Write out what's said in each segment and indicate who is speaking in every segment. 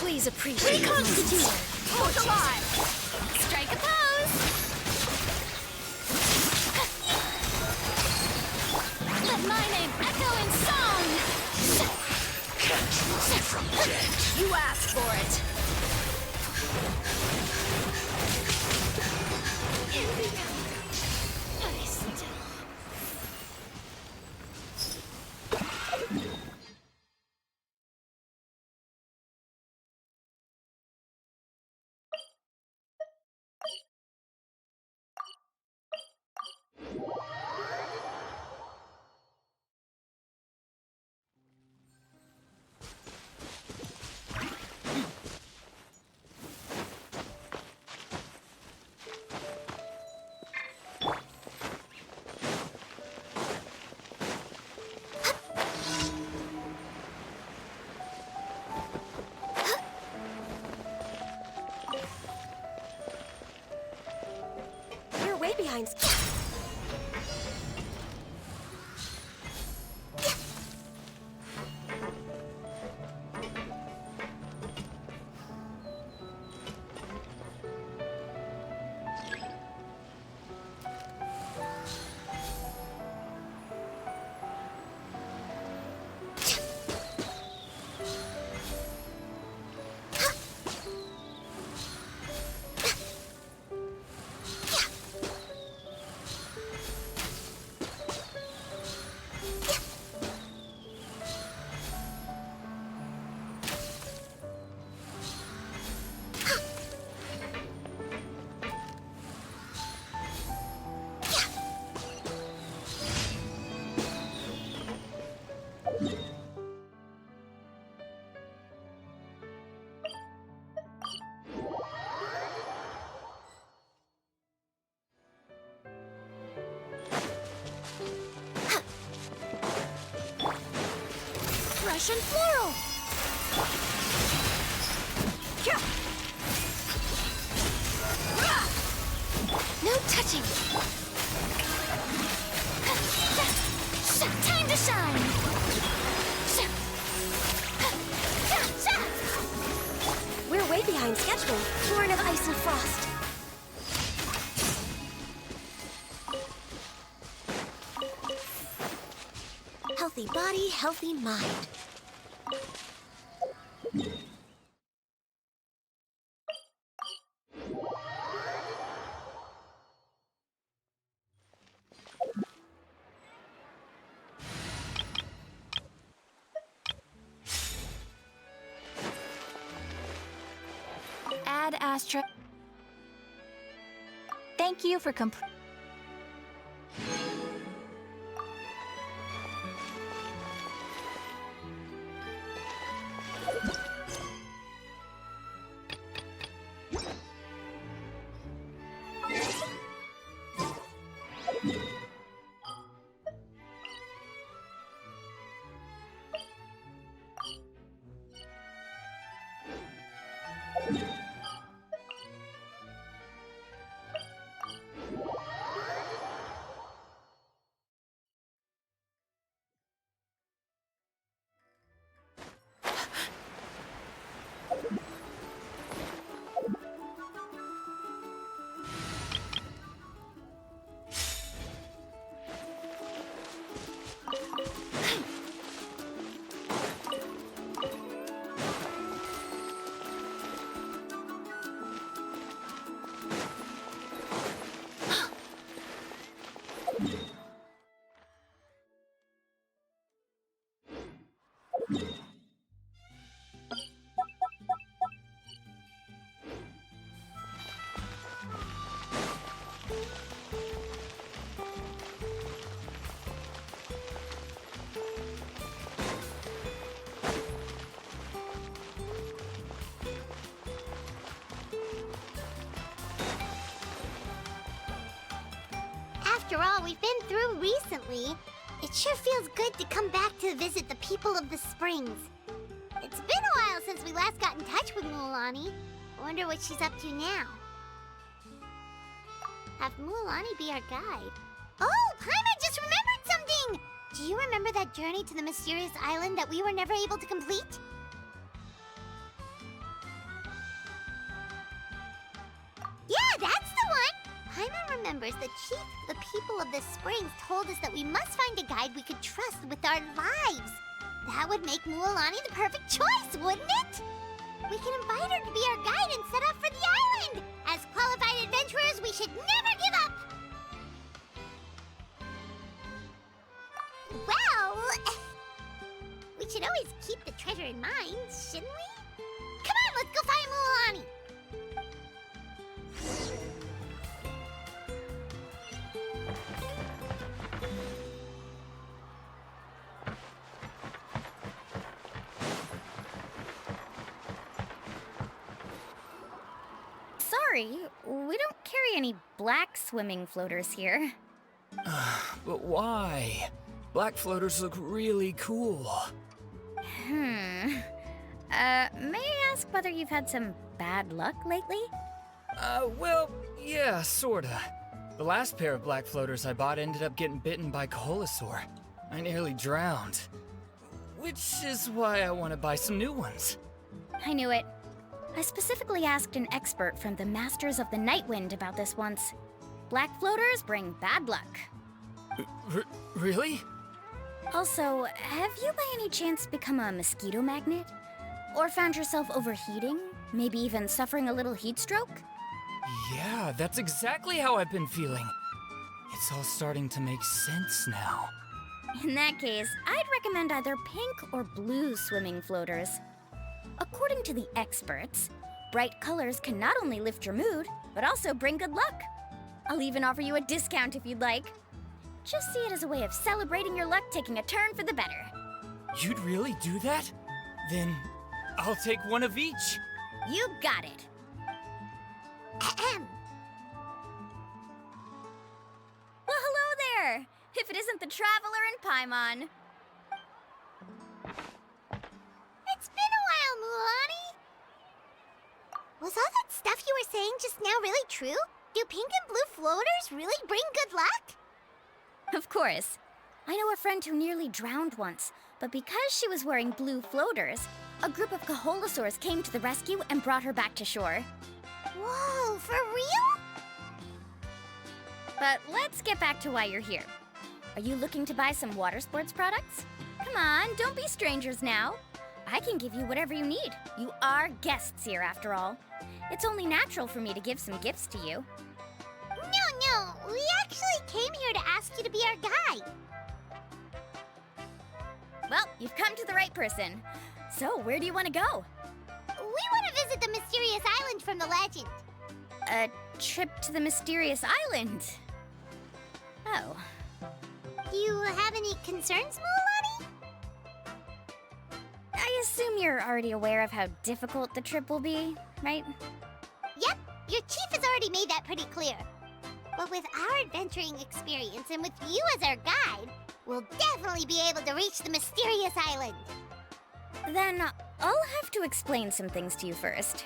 Speaker 1: Please appreciate reconstitute. Hold alive. Strike a pose. Let my name echo in song.
Speaker 2: Can't run from death.
Speaker 1: You asked for it. Here we go. Lie still.
Speaker 3: Way behind.
Speaker 1: Russian floral. No touching. Time to shine.
Speaker 3: We're way behind schedule. Born of ice and frost. Healthy body, healthy mind.
Speaker 1: Add Astra. Thank you for
Speaker 4: After all we've been through recently, it sure feels good to come back to visit the people of the springs. It's been a while since we last got in touch with Mualani. I wonder what she's up to now. Have Mualani be our guide. Oh, Paimon just remembered something! Do you remember that journey to the mysterious island that we were never able to complete? Yeah, that's the one! Paimon remembers the chief of the people of the springs told us that we must find a guide we could trust with our lives. That would make Mualani the perfect choice, wouldn't it? We can invite her to be our guide and set off for the island! As qualified adventurers, we should never give up! Well, we should always keep the treasure in mind, shouldn't we? Come on, let's go find Mualani!
Speaker 5: Sorry, we don't carry any black swimming floaters here.
Speaker 2: But why? Black floaters look really cool.
Speaker 5: May I ask whether you've had some bad luck lately?
Speaker 2: Well, yeah, sorta. The last pair of black floaters I bought ended up getting bitten by Koholosaur. I nearly drowned. Which is why I want to buy some new ones.
Speaker 5: I knew it. I specifically asked an expert from the Masters of the Nightwind about this once. Black floaters bring bad luck.
Speaker 2: Really?
Speaker 5: Also, have you by any chance become a mosquito magnet? Or found yourself overheating? Maybe even suffering a little heat stroke?
Speaker 2: Yeah, that's exactly how I've been feeling. It's all starting to make sense now.
Speaker 5: In that case, I'd recommend either pink or blue swimming floaters. According to the experts, bright colors can not only lift your mood, but also bring good luck. I'll even offer you a discount if you'd like. Just see it as a way of celebrating your luck taking a turn for the better.
Speaker 2: You'd really do that? Then I'll take one of each.
Speaker 5: You got it.
Speaker 4: Ahem.
Speaker 5: Well, hello there! If it isn't the Traveler in Paimon.
Speaker 4: It's been a while, Mualani. Was all that stuff you were saying just now really true? Do pink and blue floaters really bring good luck?
Speaker 5: Of course. I know a friend who nearly drowned once, but because she was wearing blue floaters, a group of Koholosaurs came to the rescue and brought her back to shore.
Speaker 4: Whoa, for real?
Speaker 5: But let's get back to why you're here. Are you looking to buy some water sports products? Come on, don't be strangers now. I can give you whatever you need. You are guests here, after all. It's only natural for me to give some gifts to you.
Speaker 4: No, we actually came here to ask you to be our guide.
Speaker 5: Well, you've come to the right person. So, where do you want to go?
Speaker 4: We want to visit the mysterious island from the legend.
Speaker 5: A trip to the mysterious island? Oh.
Speaker 4: Do you have any concerns, Mualani?
Speaker 5: I assume you're already aware of how difficult the trip will be, right?
Speaker 4: Yep, your chief has already made that pretty clear. But with our adventuring experience and with you as our guide, we'll definitely be able to reach the mysterious island.
Speaker 5: Then I'll have to explain some things to you first.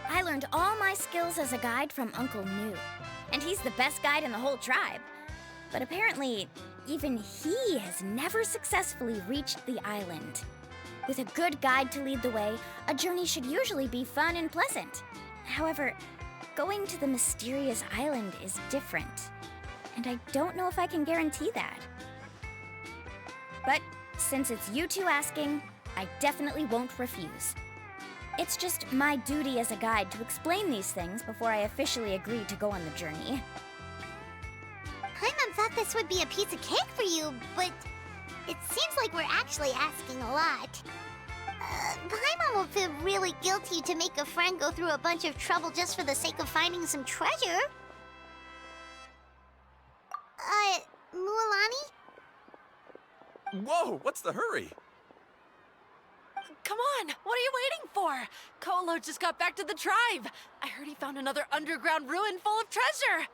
Speaker 5: I learned all my skills as a guide from Uncle New, and he's the best guide in the whole tribe. But apparently, even he has never successfully reached the island. With a good guide to lead the way, a journey should usually be fun and pleasant. However, going to the mysterious island is different, and I don't know if I can guarantee that. But since it's you two asking, I definitely won't refuse. It's just my duty as a guide to explain these things before I officially agree to go on the journey.
Speaker 4: Paimon thought this would be a piece of cake for you, but it seems like we're actually asking a lot. Paimon will feel really guilty to make a friend go through a bunch of trouble just for the sake of finding some treasure. Mualani?
Speaker 6: Whoa, what's the hurry?
Speaker 7: Come on, what are you waiting for? Kolo just got back to the tribe. I heard he found another underground ruin full of treasure.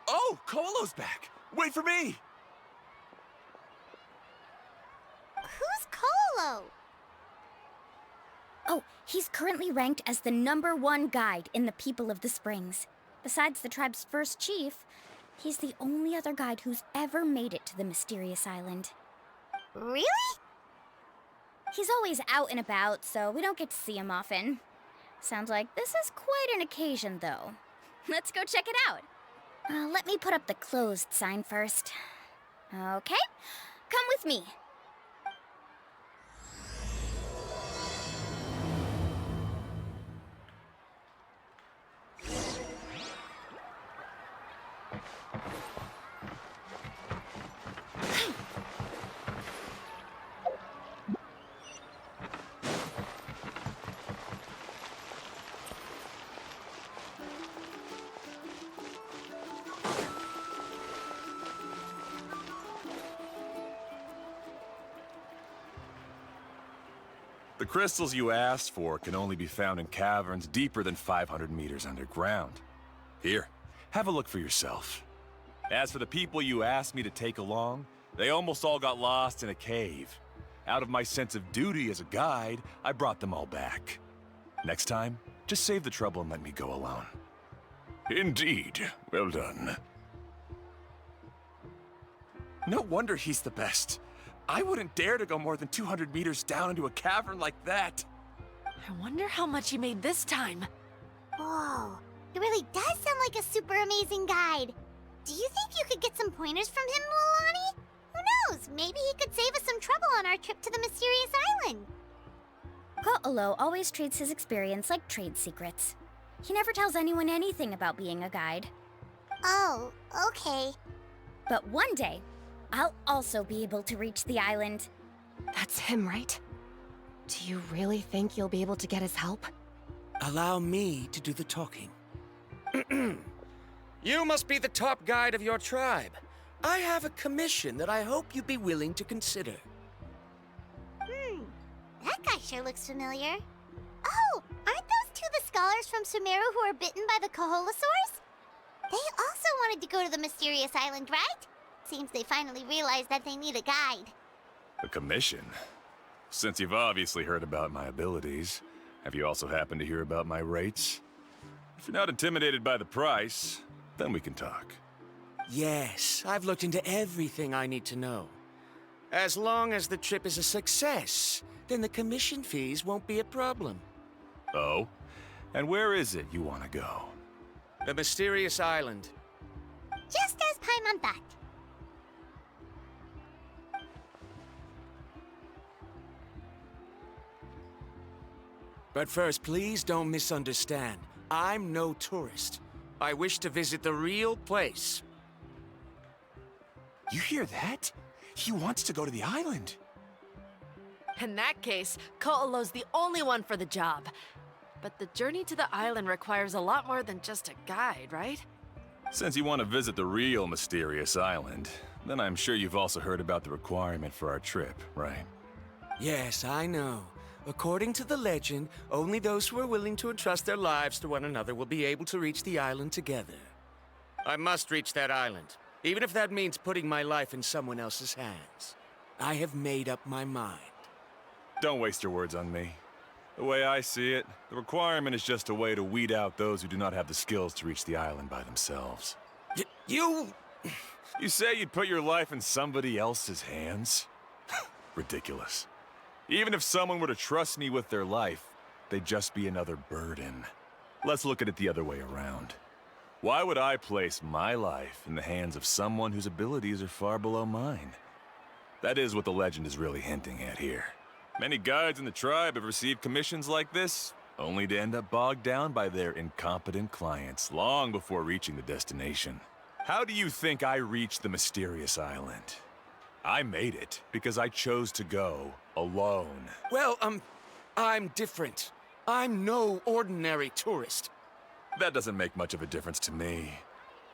Speaker 6: Oh, Colo's back! Wait for me!
Speaker 4: Who's Colo?
Speaker 5: Oh, he's currently ranked as the #1 guide in the People of the Springs. Besides the tribe's first chief, he's the only other guide who's ever made it to the mysterious island.
Speaker 4: Really?
Speaker 5: He's always out and about, so we don't get to see him often. Sounds like this is quite an occasion, though. Let's go check it out. Let me put up the closed sign first. Okay, come with me.
Speaker 6: The crystals you asked for can only be found in caverns deeper than 500 meters underground. Here, have a look for yourself. As for the people you asked me to take along, they almost all got lost in a cave. Out of my sense of duty as a guide, I brought them all back. Next time, just save the trouble and let me go alone. Indeed. Well done. No wonder he's the best. I wouldn't dare to go more than 200 meters down into a cavern like that.
Speaker 7: I wonder how much he made this time.
Speaker 4: Whoa, he really does sound like a super amazing guide. Do you think you could get some pointers from him, Mualani? Who knows? Maybe he could save us some trouble on our trip to the mysterious island.
Speaker 5: Ko'olo always treats his experience like trade secrets. He never tells anyone anything about being a guide.
Speaker 4: Oh, okay.
Speaker 5: But one day, I'll also be able to reach the island.
Speaker 8: That's him, right? Do you really think you'll be able to get his help?
Speaker 9: Allow me to do the talking. You must be the top guide of your tribe. I have a commission that I hope you'd be willing to consider.
Speaker 4: That guy sure looks familiar. Oh, aren't those two the scholars from Sumeru who are bitten by the Koholosaurs? They also wanted to go to the mysterious island, right? Seems they finally realized that they need a guide.
Speaker 6: A commission? Since you've obviously heard about my abilities, have you also happened to hear about my rates? If you're not intimidated by the price, then we can talk.
Speaker 9: Yes, I've looked into everything I need to know. As long as the trip is a success, then the commission fees won't be a problem.
Speaker 6: Oh? And where is it you want to go?
Speaker 9: The mysterious island.
Speaker 4: Just as Paimon thought.
Speaker 9: But first, please don't misunderstand. I'm no tourist. I wish to visit the real place.
Speaker 6: You hear that? He wants to go to the island.
Speaker 7: In that case, Ko'olo's the only one for the job. But the journey to the island requires a lot more than just a guide, right?
Speaker 6: Since you want to visit the real mysterious island, then I'm sure you've also heard about the requirement for our trip, right?
Speaker 9: Yes, I know. According to the legend, only those who are willing to entrust their lives to one another will be able to reach the island together. I must reach that island, even if that means putting my life in someone else's hands. I have made up my mind.
Speaker 6: Don't waste your words on me. The way I see it, the requirement is just a way to weed out those who do not have the skills to reach the island by themselves.
Speaker 9: You...
Speaker 6: You say you'd put your life in somebody else's hands? Ridiculous. Even if someone were to trust me with their life, they'd just be another burden. Let's look at it the other way around. Why would I place my life in the hands of someone whose abilities are far below mine? That is what the legend is really hinting at here. Many guides in the tribe have received commissions like this, only to end up bogged down by their incompetent clients long before reaching the destination. How do you think I reached the mysterious island? I made it because I chose to go alone.
Speaker 9: Well, I'm different. I'm no ordinary tourist.
Speaker 6: That doesn't make much of a difference to me.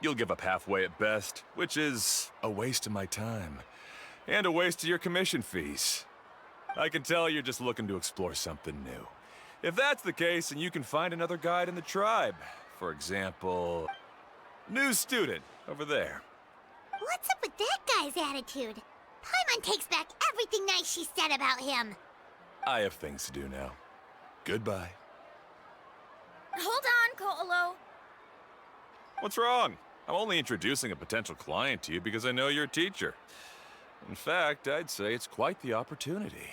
Speaker 6: You'll give up halfway at best, which is a waste of my time. And a waste of your commission fees. I can tell you're just looking to explore something new. If that's the case, then you can find another guide in the tribe. For example... New student, over there.
Speaker 4: What's up with that guy's attitude? Paimon takes back everything nice she said about him.
Speaker 6: I have things to do now. Goodbye.
Speaker 5: Hold on, Ko'olo.
Speaker 6: What's wrong? I'm only introducing a potential client to you because I know you're a teacher. In fact, I'd say it's quite the opportunity.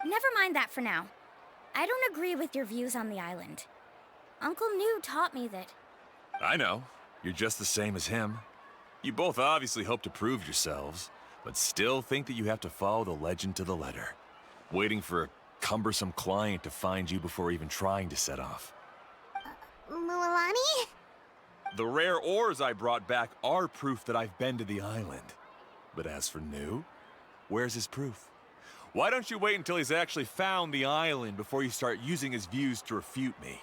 Speaker 5: Never mind that for now. I don't agree with your views on the island. Uncle New taught me that...
Speaker 6: I know. You're just the same as him. You both obviously hope to prove yourselves, but still think that you have to follow the legend to the letter. Waiting for a cumbersome client to find you before even trying to set off.
Speaker 4: Mualani?
Speaker 6: The rare ores I brought back are proof that I've been to the island. But as for New, where's his proof? Why don't you wait until he's actually found the island before you start using his views to refute me?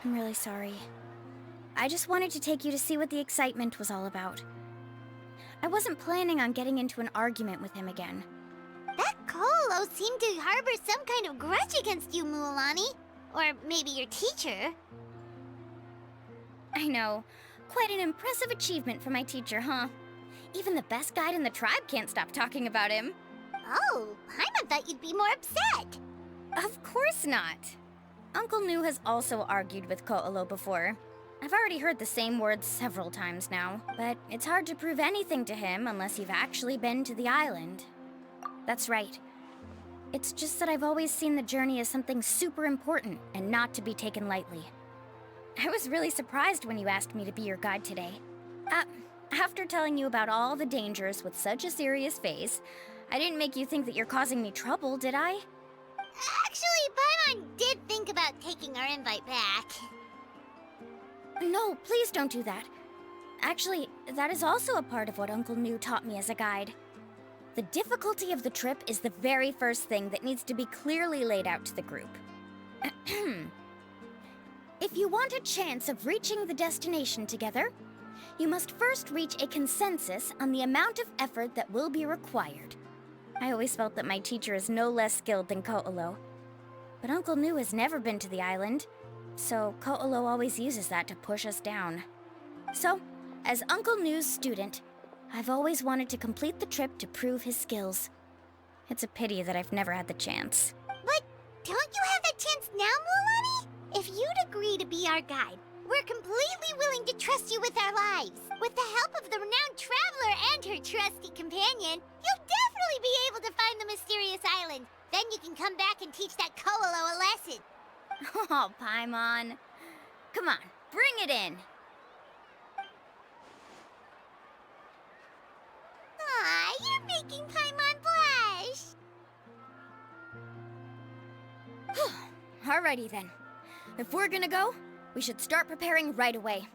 Speaker 5: I'm really sorry. I just wanted to take you to see what the excitement was all about. I wasn't planning on getting into an argument with him again.
Speaker 4: That Ko'olo seemed to harbor some kind of grudge against you, Mualani. Or maybe your teacher.
Speaker 5: I know. Quite an impressive achievement for my teacher, huh? Even the best guide in the tribe can't stop talking about him.
Speaker 4: Oh, Paimon thought you'd be more upset.
Speaker 5: Of course not. Uncle New has also argued with Ko'olo before. I've already heard the same words several times now, but it's hard to prove anything to him unless you've actually been to the island. That's right. It's just that I've always seen the journey as something super important and not to be taken lightly. I was really surprised when you asked me to be your guide today. After telling you about all the dangers with such a serious face, I didn't make you think that you're causing me trouble, did I?
Speaker 4: Actually, Paimon did think about taking our invite back.
Speaker 5: No, please don't do that. Actually, that is also a part of what Uncle New taught me as a guide. The difficulty of the trip is the very first thing that needs to be clearly laid out to the group. If you want a chance of reaching the destination together, you must first reach a consensus on the amount of effort that will be required. I always felt that my teacher is no less skilled than Ko'olo. But Uncle New has never been to the island, so Ko'olo always uses that to push us down. So, as Uncle New's student, I've always wanted to complete the trip to prove his skills. It's a pity that I've never had the chance.
Speaker 4: But don't you have that chance now, Mualani? If you'd agree to be our guide, we're completely willing to trust you with our lives. With the help of the renowned traveler and her trusty companion, you'll definitely be able to find the mysterious island. Then you can come back and teach that Ko'olo a lesson.
Speaker 5: Oh, Paimon. Come on, bring it in.
Speaker 4: Aw, you're making Paimon blush.
Speaker 5: Alrighty then. If we're gonna go, we should start preparing right away.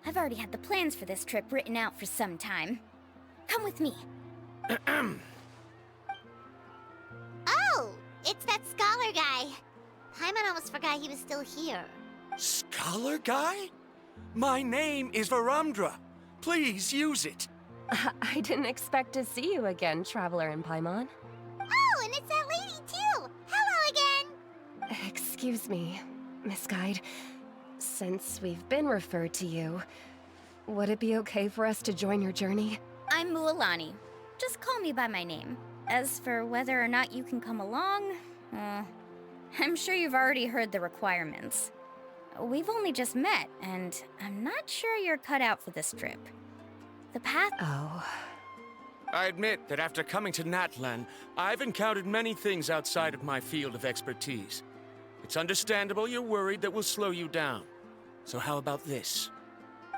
Speaker 5: I've already had the plans for this trip written out for some time. Come with me.
Speaker 4: Oh, it's that scholar guy. Paimon almost forgot he was still here.
Speaker 9: Scholar guy? My name is Varamdra. Please use it.
Speaker 8: I didn't expect to see you again, Traveler and Paimon.
Speaker 4: Oh, and it's that lady too. Hello again.
Speaker 8: Excuse me, Miss Guide. Since we've been referred to you, would it be okay for us to join your journey?
Speaker 5: I'm Mualani. Just call me by my name. As for whether or not you can come along, I'm sure you've already heard the requirements. We've only just met, and I'm not sure you're cut out for this trip. The path...
Speaker 8: Oh.
Speaker 9: I admit that after coming to Natlan, I've encountered many things outside of my field of expertise. It's understandable you're worried that we'll slow you down. So how about this?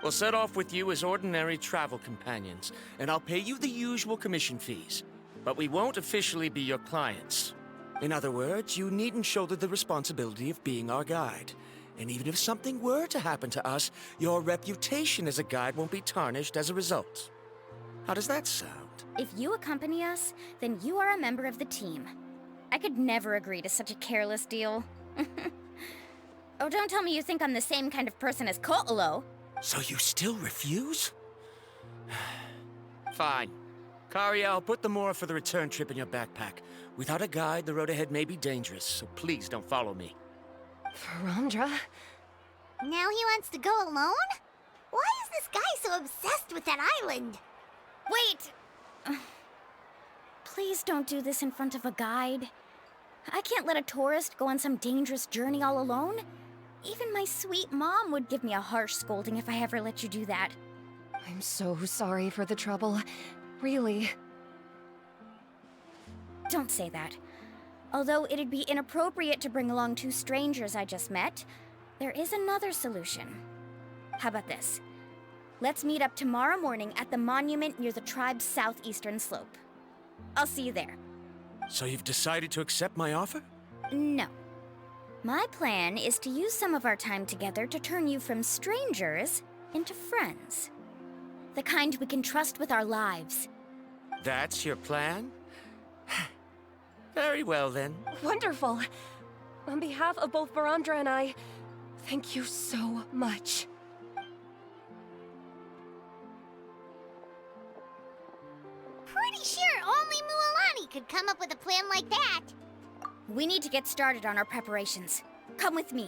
Speaker 9: We'll set off with you as ordinary travel companions, and I'll pay you the usual commission fees. But we won't officially be your clients. In other words, you needn't shoulder the responsibility of being our guide. And even if something were to happen to us, your reputation as a guide won't be tarnished as a result. How does that sound?
Speaker 5: If you accompany us, then you are a member of the team. I could never agree to such a careless deal. Oh, don't tell me you think I'm the same kind of person as Ko'olo.
Speaker 9: So you still refuse? Fine. Kariel, put the more for the return trip in your backpack. Without a guide, the road ahead may be dangerous, so please don't follow me.
Speaker 8: Farandra?
Speaker 4: Now he wants to go alone? Why is this guy so obsessed with that island?
Speaker 5: Wait! Please don't do this in front of a guide. I can't let a tourist go on some dangerous journey all alone. Even my sweet mom would give me a harsh scolding if I ever let you do that.
Speaker 8: I'm so sorry for the trouble. Really.
Speaker 5: Don't say that. Although it'd be inappropriate to bring along two strangers I just met, there is another solution. How about this? Let's meet up tomorrow morning at the monument near the tribe's southeastern slope. I'll see you there.
Speaker 9: So you've decided to accept my offer?
Speaker 5: No. My plan is to use some of our time together to turn you from strangers into friends. The kind we can trust with our lives.
Speaker 9: That's your plan? Very well, then.
Speaker 8: Wonderful. On behalf of both Farandra and I, thank you so much.
Speaker 4: Pretty sure only Mualani could come up with a plan like that.
Speaker 5: We need to get started on our preparations. Come with me.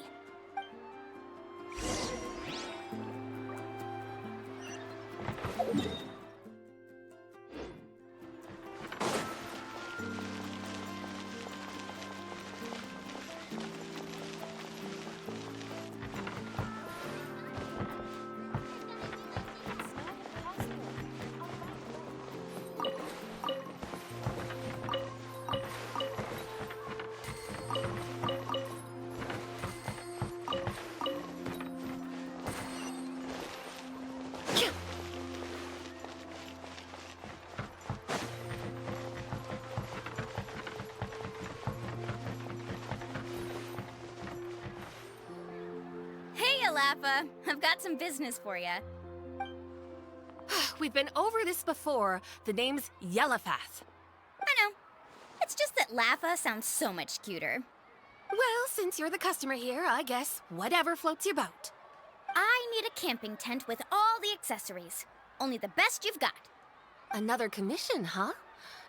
Speaker 5: Laffa. I've got some business for you.
Speaker 7: We've been over this before. The name's Yellowfath.
Speaker 5: I know. It's just that Laffa sounds so much cuter.
Speaker 7: Well, since you're the customer here, I guess whatever floats your boat.
Speaker 5: I need a camping tent with all the accessories. Only the best you've got.
Speaker 7: Another commission, huh?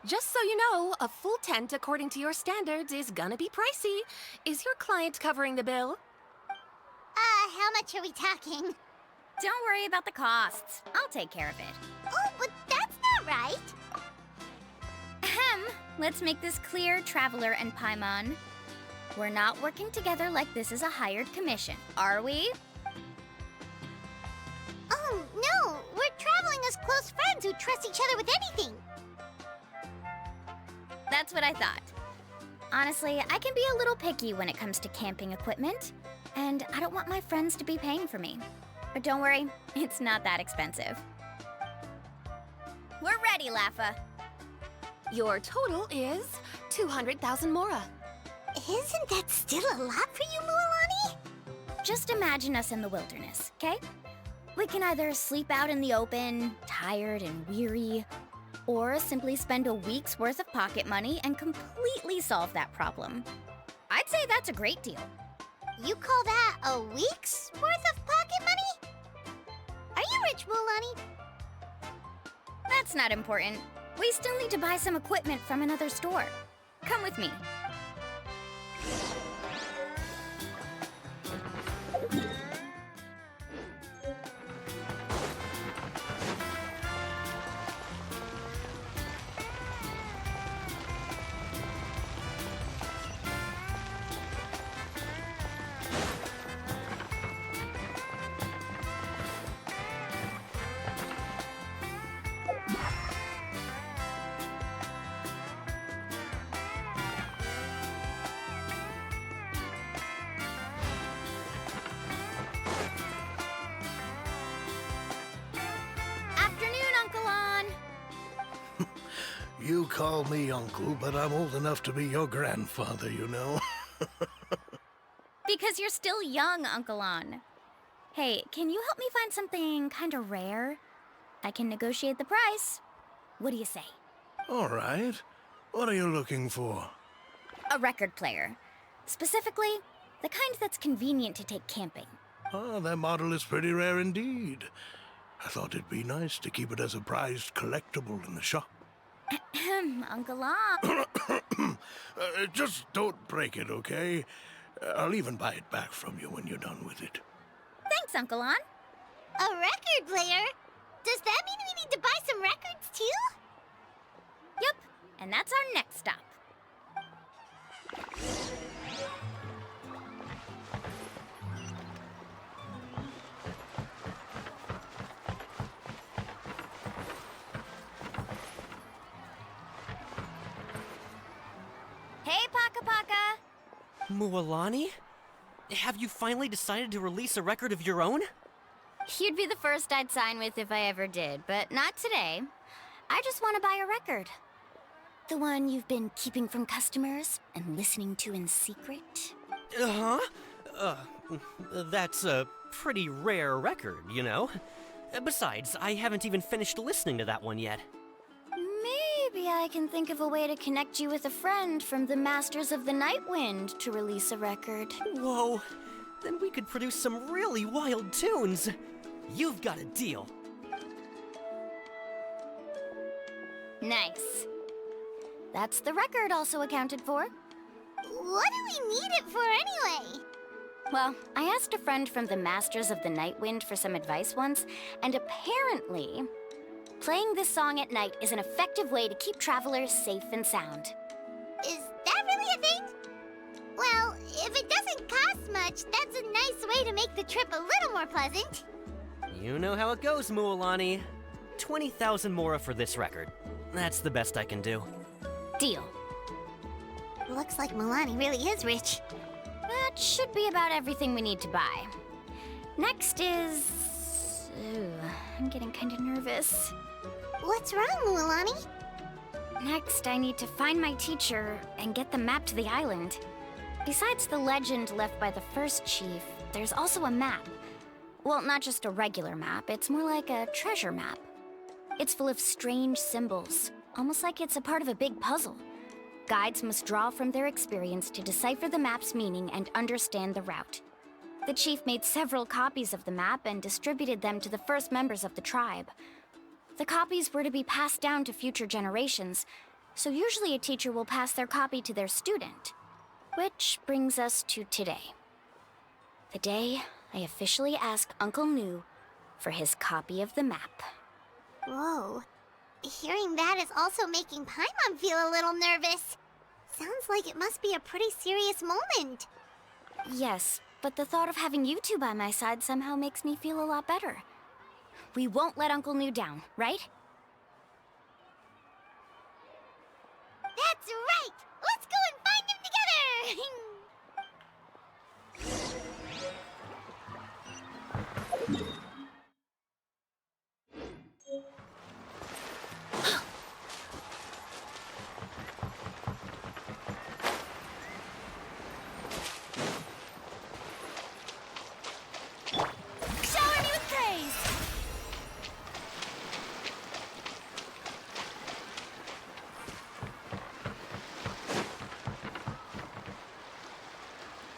Speaker 7: Just so you know, a full tent according to your standards is gonna be pricey. Is your client covering the bill?
Speaker 4: How much are we talking?
Speaker 5: Don't worry about the costs. I'll take care of it.
Speaker 4: Oh, but that's not right.
Speaker 5: Ahem. Let's make this clear, Traveler and Paimon. We're not working together like this is a hired commission, are we?
Speaker 4: Oh, no. We're traveling as close friends who trust each other with anything.
Speaker 5: That's what I thought. Honestly, I can be a little picky when it comes to camping equipment, and I don't want my friends to be paying for me. But don't worry, it's not that expensive. We're ready, Laffa.
Speaker 7: Your total is 200,000 Mora.
Speaker 4: Isn't that still a lot for you, Mualani?
Speaker 5: Just imagine us in the wilderness, okay? We can either sleep out in the open, tired and weary, or simply spend a week's worth of pocket money and completely solve that problem. I'd say that's a great deal.
Speaker 4: You call that a week's worth of pocket money? Are you rich, Mualani?
Speaker 5: That's not important. We still need to buy some equipment from another store. Come with me.
Speaker 10: You call me uncle, but I'm old enough to be your grandfather, you know.
Speaker 5: Because you're still young, Uncle On. Hey, can you help me find something kind of rare? I can negotiate the price. What do you say?
Speaker 10: All right. What are you looking for?
Speaker 5: A record player. Specifically, the kind that's convenient to take camping.
Speaker 10: Ah, that model is pretty rare indeed. I thought it'd be nice to keep it as a prized collectible in the shop.
Speaker 5: Uncle Lon.
Speaker 10: Just don't break it, okay? I'll even buy it back from you when you're done with it.
Speaker 5: Thanks, Uncle Lon.
Speaker 4: A record player? Does that mean we need to buy some records too?
Speaker 5: Yup, and that's our next stop. Hey, Paka Paka!
Speaker 11: Mualani? Have you finally decided to release a record of your own?
Speaker 5: You'd be the first I'd sign with if I ever did, but not today. I just want to buy a record. The one you've been keeping from customers and listening to in secret.
Speaker 11: Uh-huh. That's a pretty rare record, you know? Besides, I haven't even finished listening to that one yet.
Speaker 5: Maybe I can think of a way to connect you with a friend from the Masters of the Night Wind to release a record.
Speaker 11: Whoa, then we could produce some really wild tunes. You've got a deal.
Speaker 5: Nice. That's the record also accounted for.
Speaker 4: What do we need it for anyway?
Speaker 5: Well, I asked a friend from the Masters of the Night Wind for some advice once, and apparently, playing this song at night is an effective way to keep travelers safe and sound.
Speaker 4: Is that really a thing? Well, if it doesn't cost much, that's a nice way to make the trip a little more pleasant.
Speaker 11: You know how it goes, Mualani. 20,000 mora for this record. That's the best I can do.
Speaker 5: Deal.
Speaker 4: Looks like Milani really is rich.
Speaker 5: That should be about everything we need to buy. Next is... Ooh, I'm getting kind of nervous.
Speaker 4: What's wrong, Mualani?
Speaker 5: Next, I need to find my teacher and get the map to the island. Besides the legend left by the first chief, there's also a map. Well, not just a regular map, it's more like a treasure map. It's full of strange symbols, almost like it's a part of a big puzzle. Guides must draw from their experience to decipher the map's meaning and understand the route. The chief made several copies of the map and distributed them to the first members of the tribe. The copies were to be passed down to future generations, so usually a teacher will pass their copy to their student. Which brings us to today. The day I officially asked Uncle Nu for his copy of the map.
Speaker 4: Whoa. Hearing that is also making Paimon feel a little nervous. Sounds like it must be a pretty serious moment.
Speaker 5: Yes, but the thought of having you two by my side somehow makes me feel a lot better. We won't let Uncle Nu down, right?
Speaker 4: That's right! Let's go and find him together!
Speaker 1: Shower me with praise!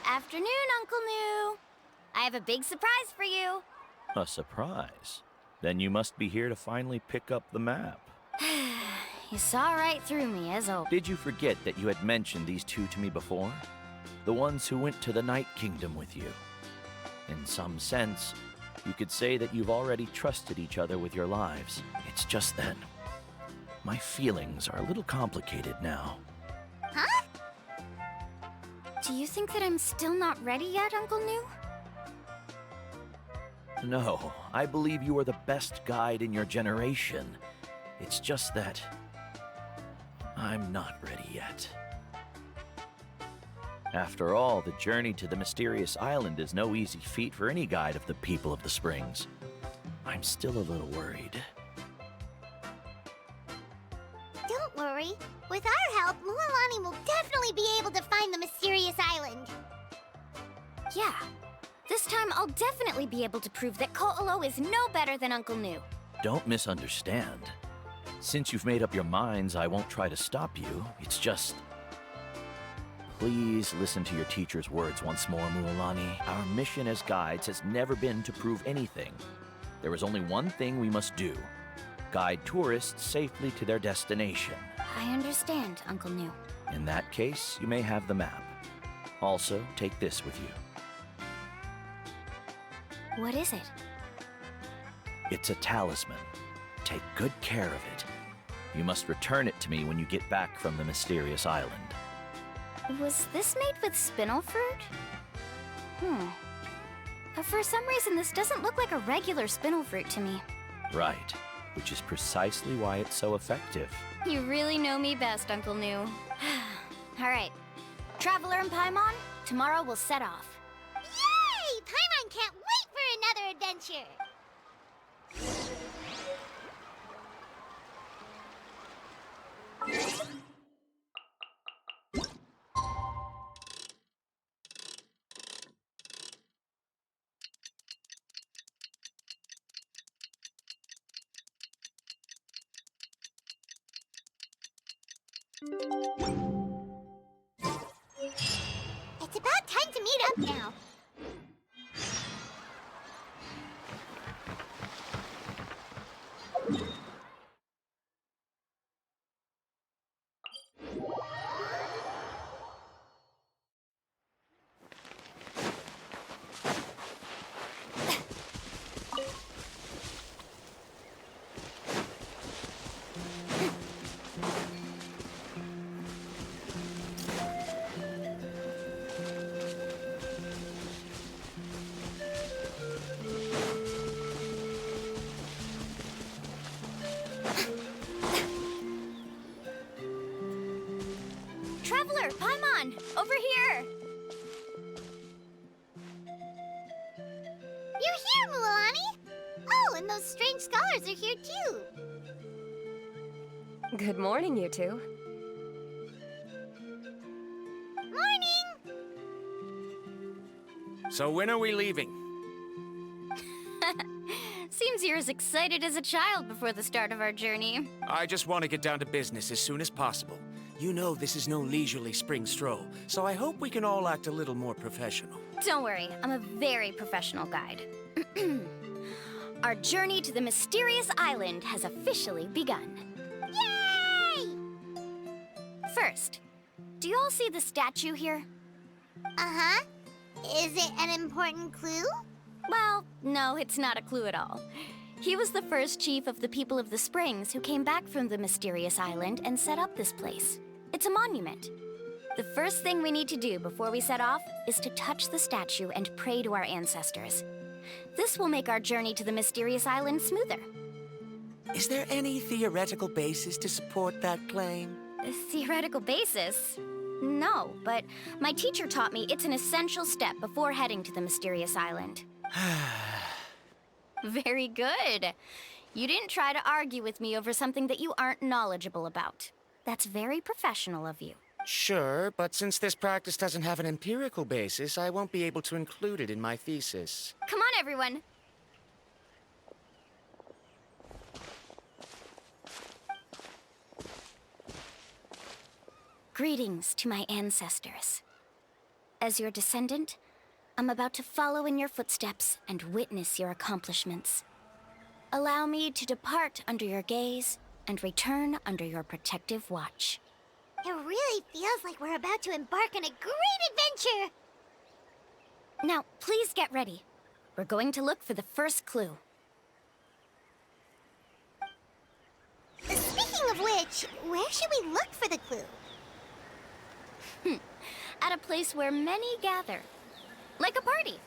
Speaker 5: Afternoon, Uncle Nu. I have a big surprise for you.
Speaker 12: A surprise? Then you must be here to finally pick up the map.
Speaker 5: You saw right through me, as always.
Speaker 12: Did you forget that you had mentioned these two to me before? The ones who went to the Night Kingdom with you. In some sense, you could say that you've already trusted each other with your lives. It's just that my feelings are a little complicated now.
Speaker 4: Huh?
Speaker 5: Do you think that I'm still not ready yet, Uncle Nu?
Speaker 12: No, I believe you are the best guide in your generation. It's just that I'm not ready yet. After all, the journey to the mysterious island is no easy feat for any guide of the people of the Springs. I'm still a little worried.
Speaker 4: Don't worry. With our help, Mualani will definitely be able to find the mysterious island.
Speaker 5: Yeah. This time, I'll definitely be able to prove that Ko'olo is no better than Uncle Nu.
Speaker 12: Don't misunderstand. Since you've made up your minds, I won't try to stop you. It's just... Please listen to your teacher's words once more, Mualani. Our mission as guides has never been to prove anything. There is only one thing we must do. guide tourists safely to their destination.
Speaker 5: I understand, Uncle New.
Speaker 12: In that case, you may have the map. Also, take this with you.
Speaker 5: What is it?
Speaker 12: It's a talisman. Take good care of it. You must return it to me when you get back from the mysterious island.
Speaker 5: Was this made with spinel fruit? For some reason, this doesn't look like a regular spinel fruit to me.
Speaker 12: Right, which is precisely why it's so effective.
Speaker 5: You really know me best, Uncle New. All right. Traveler and Paimon, tomorrow we'll set off.
Speaker 4: Yay! Paimon can't wait for another adventure! It's about time to meet up now.
Speaker 5: Traveler, Paimon, over here!
Speaker 4: You're here, Mualani! Oh, and those strange scholars are here too.
Speaker 8: Good morning, you two.
Speaker 4: Morning!
Speaker 9: So when are we leaving?
Speaker 5: Seems you're as excited as a child before the start of our journey.
Speaker 9: I just want to get down to business as soon as possible. You know this is no leisurely spring stroll, so I hope we can all act a little more professional.
Speaker 5: Don't worry, I'm a very professional guide. Our journey to the mysterious island has officially begun.
Speaker 4: Yay!
Speaker 5: First, do you all see the statue here?
Speaker 4: Uh-huh. Is it an important clue?
Speaker 5: Well, no, it's not a clue at all. He was the first chief of the people of the Springs who came back from the mysterious island and set up this place. It's a monument. The first thing we need to do before we set off is to touch the statue and pray to our ancestors. This will make our journey to the mysterious island smoother.
Speaker 9: Is there any theoretical basis to support that claim?
Speaker 5: A theoretical basis? No, but my teacher taught me it's an essential step before heading to the mysterious island. Very good. You didn't try to argue with me over something that you aren't knowledgeable about. That's very professional of you.
Speaker 9: Sure, but since this practice doesn't have an empirical basis, I won't be able to include it in my thesis.
Speaker 5: Come on, everyone. Greetings to my ancestors. As your descendant, I'm about to follow in your footsteps and witness your accomplishments. Allow me to depart under your gaze and return under your protective watch.
Speaker 4: It really feels like we're about to embark on a great adventure!
Speaker 5: Now, please get ready. We're going to look for the first clue.
Speaker 4: Speaking of which, where should we look for the clue?
Speaker 5: At a place where many gather. Like a party.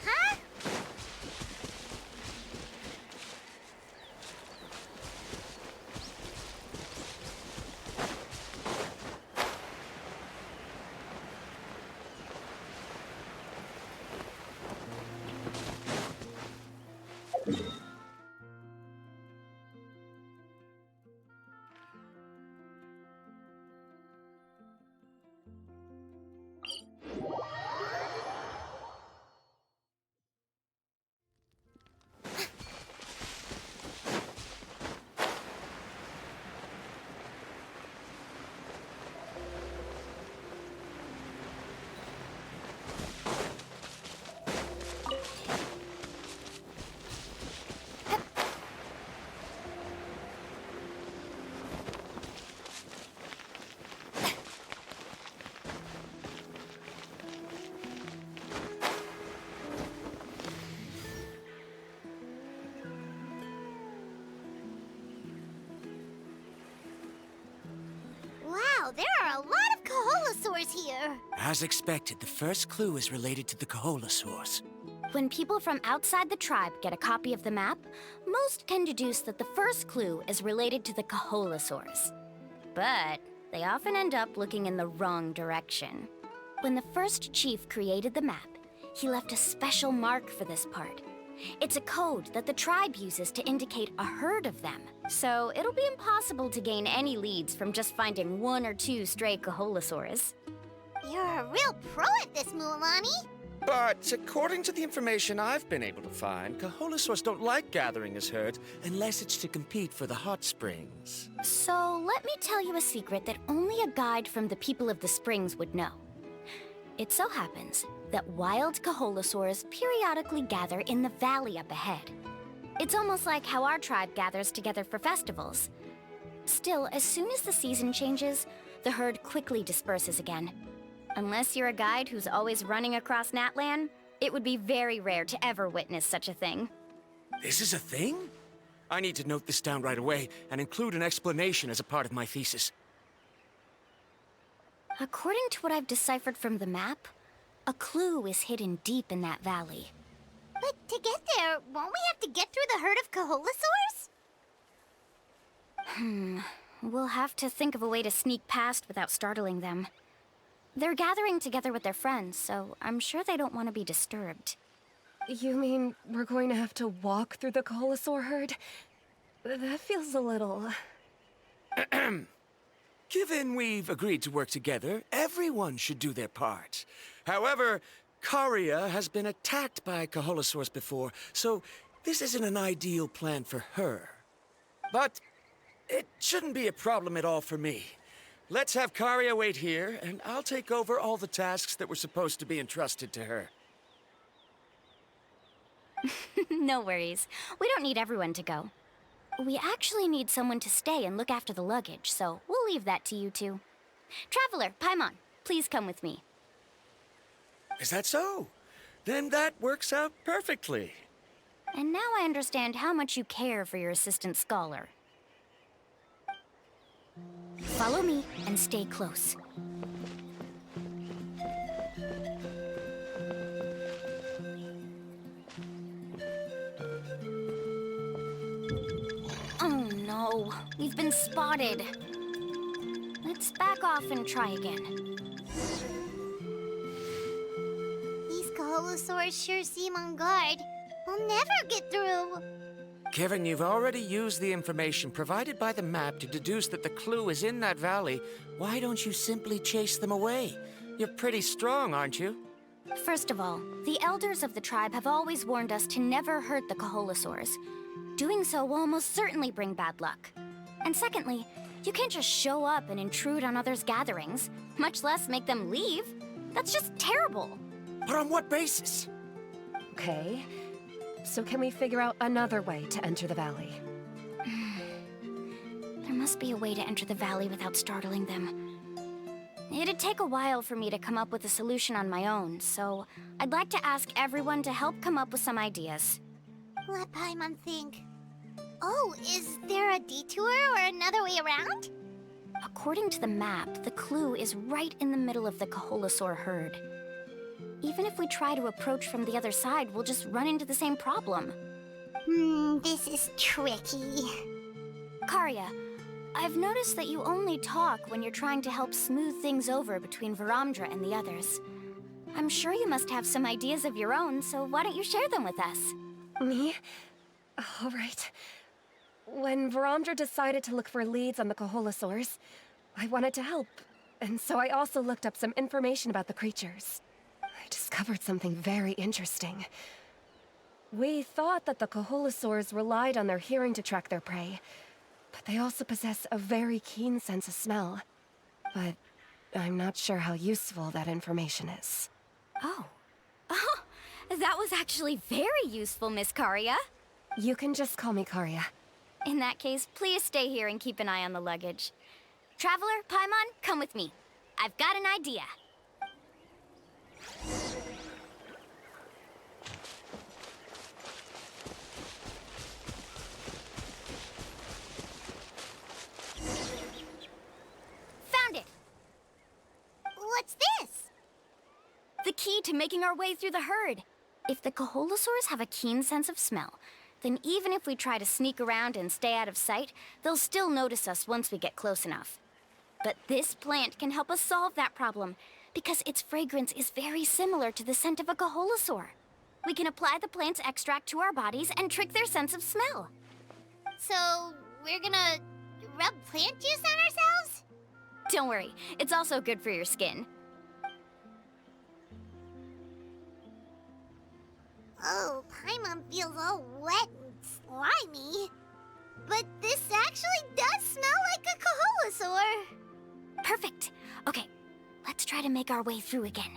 Speaker 4: Huh? Wow, there are a lot of Kaholosaurs here.
Speaker 9: As expected, the first clue is related to the Kaholosaurs.
Speaker 5: When people from outside the tribe get a copy of the map, most can deduce that the first clue is related to the Kaholosaurs. But they often end up looking in the wrong direction. When the first chief created the map, he left a special mark for this part. It's a code that the tribe uses to indicate a herd of them. So it'll be impossible to gain any leads from just finding 1 or 2 stray Kaholosaurs.
Speaker 4: You're a real pro at this, Mualani.
Speaker 9: But according to the information I've been able to find, Kaholosaurs don't like gathering as herds unless it's to compete for the hot springs.
Speaker 5: So let me tell you a secret that only a guide from the people of the springs would know. It so happens that wild Kaholosaurs periodically gather in the valley up ahead. It's almost like how our tribe gathers together for festivals. Still, as soon as the season changes, the herd quickly disperses again. Unless you're a guide who's always running across Natlan, it would be very rare to ever witness such a thing.
Speaker 9: This is a thing? I need to note this down right away and include an explanation as a part of my thesis.
Speaker 5: According to what I've deciphered from the map, a clue is hidden deep in that valley.
Speaker 4: But to get there, won't we have to get through the herd of Kaholosaurs?
Speaker 5: We'll have to think of a way to sneak past without startling them. They're gathering together with their friends, so I'm sure they don't want to be disturbed.
Speaker 8: You mean we're going to have to walk through the Kaholosaur herd? That feels a little...
Speaker 9: Given we've agreed to work together, everyone should do their part. However, Karia has been attacked by Kaholosaurs before, so this isn't an ideal plan for her. But it shouldn't be a problem at all for me. Let's have Karia wait here, and I'll take over all the tasks that were supposed to be entrusted to her.
Speaker 5: No worries. We don't need everyone to go. We actually need someone to stay and look after the luggage, so we'll leave that to you two. Traveler, Paimon, please come with me.
Speaker 9: Is that so? Then that works out perfectly.
Speaker 5: And now I understand how much you care for your assistant scholar. Follow me and stay close. Oh no, we've been spotted. Let's back off and try again.
Speaker 4: These Kaholosaurs sure seem on guard. We'll never get through.
Speaker 9: Given you've already used the information provided by the map to deduce that the clue is in that valley, why don't you simply chase them away? You're pretty strong, aren't you?
Speaker 5: First of all, the elders of the tribe have always warned us to never hurt the Kaholosaurs. Doing so will almost certainly bring bad luck. And secondly, you can't just show up and intrude on others' gatherings, much less make them leave. That's just terrible.
Speaker 9: But on what basis?
Speaker 8: Okay. So can we figure out another way to enter the valley?
Speaker 5: There must be a way to enter the valley without startling them. It'd take a while for me to come up with a solution on my own, so I'd like to ask everyone to help come up with some ideas.
Speaker 4: Let Paimon think. Oh, is there a detour or another way around?
Speaker 5: According to the map, the clue is right in the middle of the Kaholosaur herd. Even if we try to approach from the other side, we'll just run into the same problem.
Speaker 4: This is tricky.
Speaker 5: Karia, I've noticed that you only talk when you're trying to help smooth things over between Varamdra and the others. I'm sure you must have some ideas of your own, so why don't you share them with us?
Speaker 8: Me? All right. When Varamdra decided to look for leads on the Kaholosaurs, I wanted to help, and so I also looked up some information about the creatures. I discovered something very interesting. We thought that the Kaholosaurs relied on their hearing to track their prey, but they also possess a very keen sense of smell. But I'm not sure how useful that information is.
Speaker 5: Oh, that was actually very useful, Miss Karia.
Speaker 8: You can just call me Karia.
Speaker 5: In that case, please stay here and keep an eye on the luggage. Traveler, Paimon, come with me. I've got an idea. Found it! key to making our way through the herd. If the Koholosaurs have a keen sense of smell, then even if we try to sneak around and stay out of sight, they'll still notice us once we get close enough. But this plant can help us solve that problem, because its fragrance is very similar to the scent of a Koholosaur. We can apply the plant's extract to our bodies and trick their sense of smell.
Speaker 4: So, we're gonna rub plant juice on ourselves?
Speaker 5: Don't worry, it's also good for your skin.
Speaker 4: Oh, Paimon feels all wet and slimy. But this actually does smell like a Koholosaur.
Speaker 5: Perfect. Okay, let's try to make our way through again.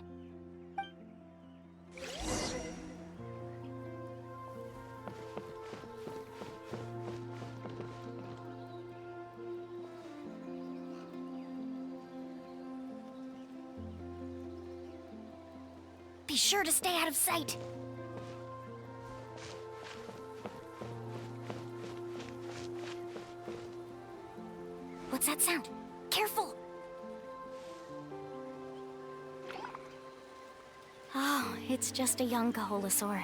Speaker 5: Be sure to stay out of sight. What's that sound? Careful! Oh, it's just a young Koholosaur.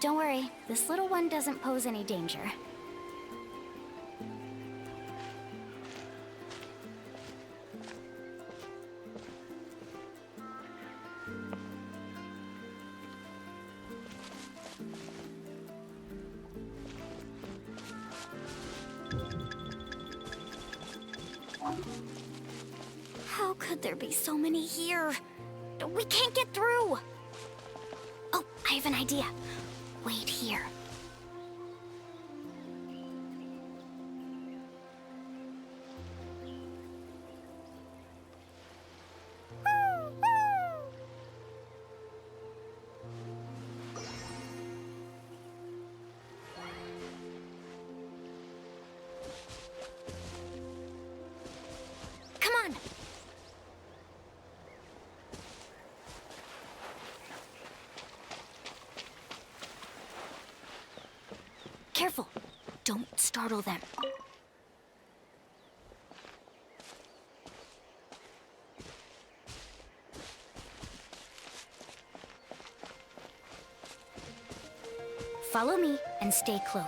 Speaker 5: Don't worry, this little one doesn't pose any danger. How could there be so many here? We can't get through! Oh, I have an idea. Wait here. Come on! Careful! Don't startle them. Follow me and stay close.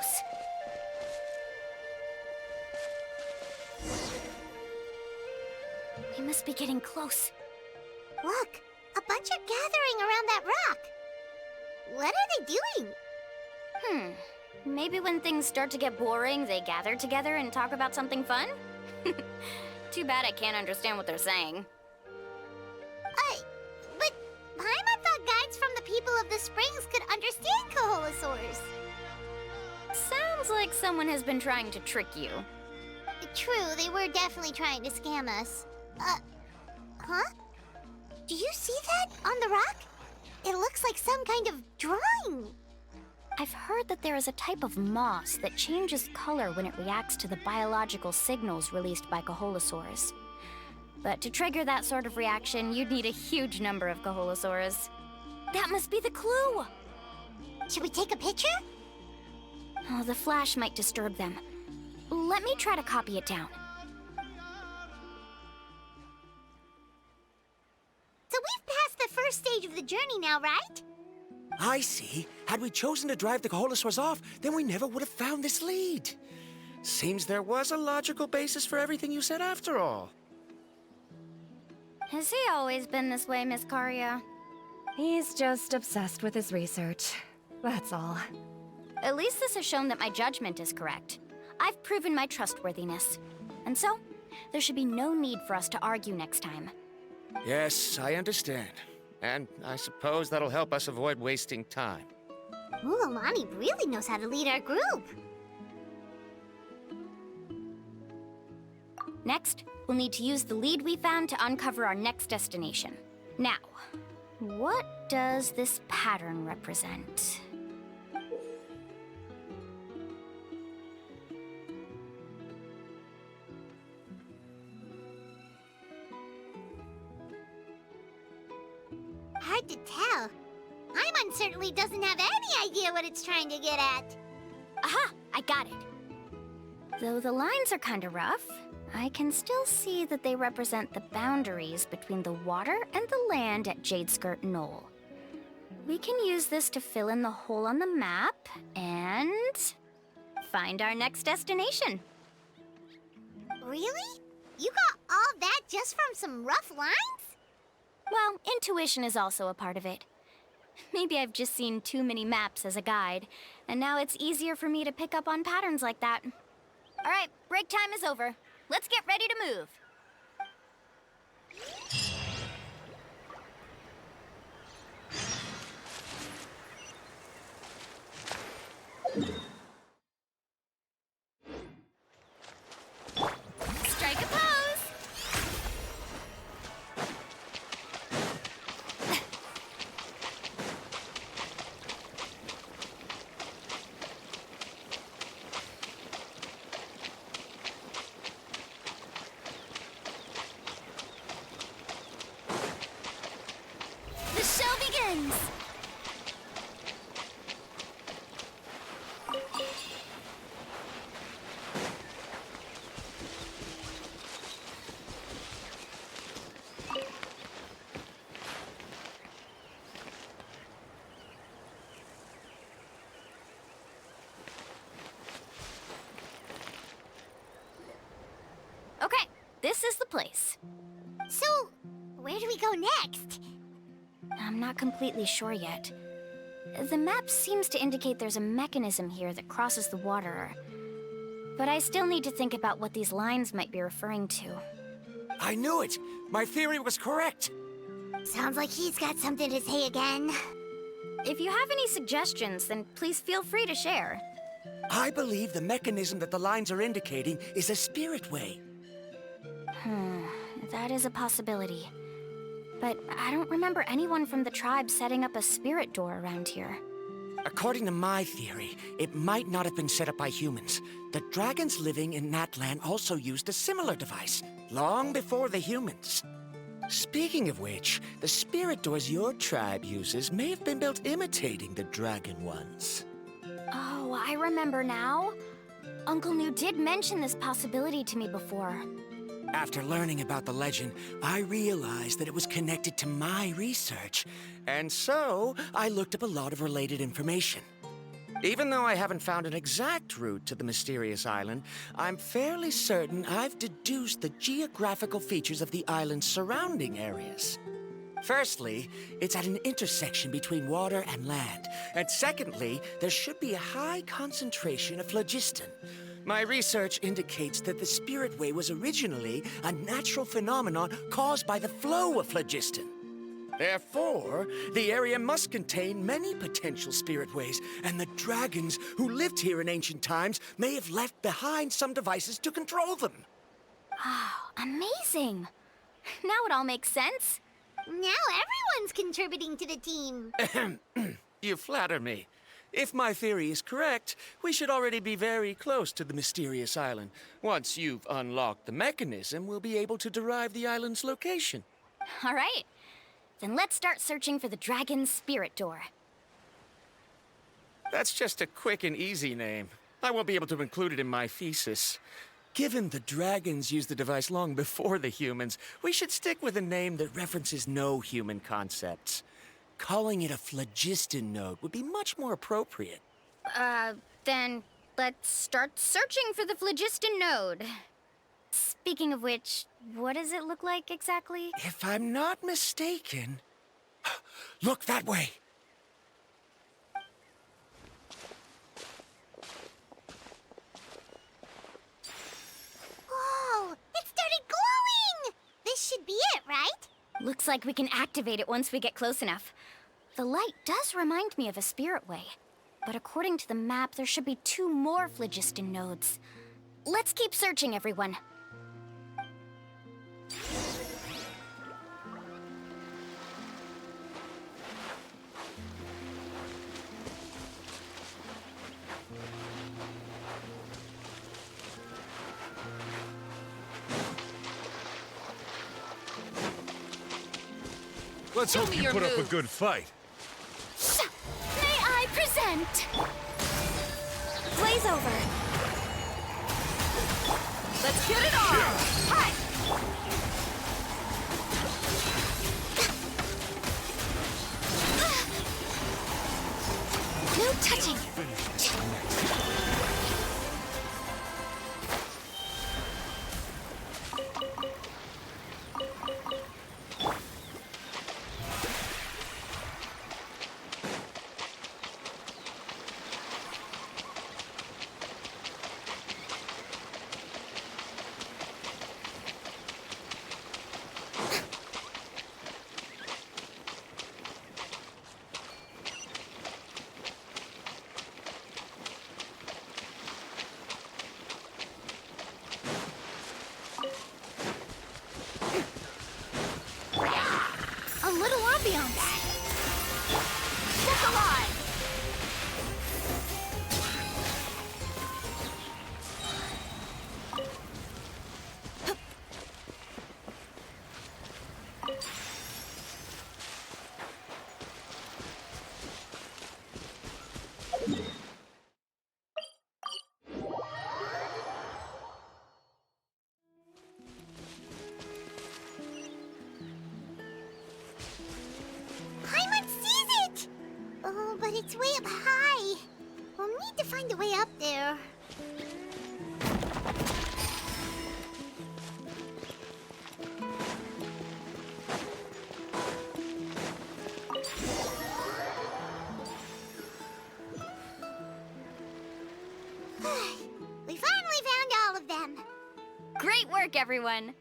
Speaker 5: We must be getting close.
Speaker 4: Look, a bunch are gathering around that rock. What are they doing?
Speaker 5: Maybe when things start to get boring, they gather together and talk about something fun? Too bad I can't understand what they're saying.
Speaker 4: But Paimon thought guides from the people of the springs could understand Koholosaurs.
Speaker 5: Sounds like someone has been trying to trick you.
Speaker 4: True, they were definitely trying to scam us. Huh? Do you see that on the rock? It looks like some kind of drawing.
Speaker 5: I've heard that there is a type of moss that changes color when it reacts to the biological signals released by Koholosaurs. But to trigger that sort of reaction, you'd need a huge number of Koholosaurs. That must be the clue!
Speaker 4: Should we take a picture?
Speaker 5: Oh, the flash might disturb them. Let me try to copy it down.
Speaker 4: So we've passed the first stage of the journey now, right?
Speaker 9: I see. Had we chosen to drive the Koholosaurs off, then we never would have found this lead. Seems there was a logical basis for everything you said after all.
Speaker 5: Has he always been this way, Miss Karia?
Speaker 8: He's just obsessed with his research. That's all.
Speaker 5: At least this has shown that my judgment is correct. I've proven my trustworthiness. And so, there should be no need for us to argue next time.
Speaker 9: Yes, I understand. And I suppose that'll help us avoid wasting time.
Speaker 4: Mulalani really knows how to lead our group.
Speaker 5: Next, we'll need to use the lead we found to uncover our next destination. Now, what does this pattern represent?
Speaker 4: Hard to tell. Paimon certainly doesn't have any idea what it's trying to get at.
Speaker 5: Aha! I got it. Though the lines are kinda rough, I can still see that they represent the boundaries between the water and the land at Jadeskirt Knoll. We can use this to fill in the hole on the map and find our next destination.
Speaker 4: Really? You got all that just from some rough lines?
Speaker 5: Well, intuition is also a part of it. Maybe I've just seen too many maps as a guide, and now it's easier for me to pick up on patterns like that. All right, break time is over. Let's get ready to move. Strike a pose! The show begins! Okay, this is the place.
Speaker 4: So, where do we go next?
Speaker 5: I'm not completely sure yet. The map seems to indicate there's a mechanism here that crosses the water. But I still need to think about what these lines might be referring to.
Speaker 9: I knew it! My theory was correct!
Speaker 4: Sounds like he's got something to say again.
Speaker 5: If you have any suggestions, then please feel free to share.
Speaker 9: I believe the mechanism that the lines are indicating is a spirit way.
Speaker 5: That is a possibility. But I don't remember anyone from the tribe setting up a spirit door around here.
Speaker 9: According to my theory, it might not have been set up by humans. The dragons living in that land also used a similar device, long before the humans. Speaking of which, the spirit doors your tribe uses may have been built imitating the dragon ones.
Speaker 5: Oh, I remember now. Uncle New did mention this possibility to me before.
Speaker 9: After learning about the legend, I realized that it was connected to my research, and so I looked up a lot of related information. Even though I haven't found an exact route to the mysterious island, I'm fairly certain I've deduced the geographical features of the island's surrounding areas. Firstly, it's at an intersection between water and land, and secondly, there should be a high concentration of phlogiston. My research indicates that the Spirit Way was originally a natural phenomenon caused by the flow of phlogiston. Therefore, the area must contain many potential Spirit Ways, and the dragons who lived here in ancient times may have left behind some devices to control them.
Speaker 5: Oh, amazing! Now it all makes sense.
Speaker 4: Now everyone's contributing to the team.
Speaker 9: You flatter me. If my theory is correct, we should already be very close to the mysterious island. Once you've unlocked the mechanism, we'll be able to derive the island's location.
Speaker 5: All right. Then let's start searching for the dragon's spirit door.
Speaker 9: That's just a quick and easy name. I won't be able to include it in my thesis. Given the dragons used the device long before the humans, we should stick with a name that references no human concepts. Calling it a phlogiston node would be much more appropriate.
Speaker 5: Then let's start searching for the phlogiston node. Speaking of which, what does it look like exactly?
Speaker 9: If I'm not mistaken... Look that way!
Speaker 4: Whoa! It started glowing! This should be it, right?
Speaker 5: Looks like we can activate it once we get close enough. The light does remind me of a spirit way. But according to the map, there should be 2 more phlogiston nodes. Let's keep searching, everyone.
Speaker 6: Let's hope you put up a good fight.
Speaker 5: May I present? Blaze over.
Speaker 7: Let's get it on! Hi!
Speaker 1: No touching! A little ambiance.
Speaker 7: Get alive!
Speaker 4: Paimon sees it! Oh, but it's way up high. We'll need to find a way up there. We finally found all of them.
Speaker 5: Great work, everyone!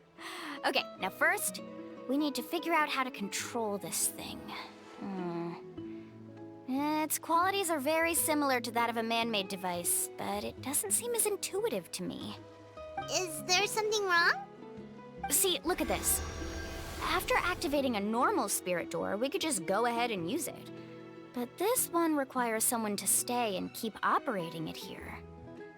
Speaker 5: Okay, now first, we need to figure out how to control this thing. Its qualities are very similar to that of a man-made device, but it doesn't seem as intuitive to me.
Speaker 4: Is there something wrong?
Speaker 5: See, look at this. After activating a normal spirit door, we could just go ahead and use it. But this one requires someone to stay and keep operating it here.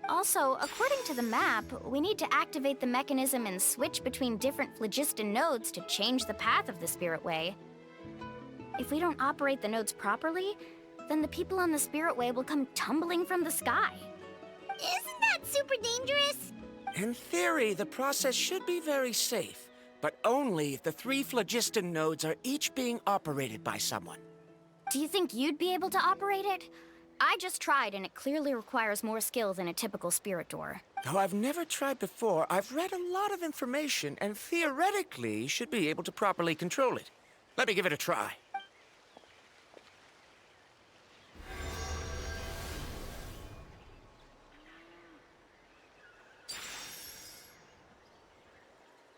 Speaker 5: Also, according to the map, we need to activate the mechanism and switch between different phlogiston nodes to change the path of the Spirit Way. If we don't operate the nodes properly, then the people on the Spirit Way will come tumbling from the sky.
Speaker 4: Isn't that super dangerous?
Speaker 9: In theory, the process should be very safe, but only if the 3 phlogiston nodes are each being operated by someone.
Speaker 5: Do you think you'd be able to operate it? I just tried, and it clearly requires more skill than a typical spirit door.
Speaker 9: Though I've never tried before, I've read a lot of information and theoretically should be able to properly control it. Let me give it a try.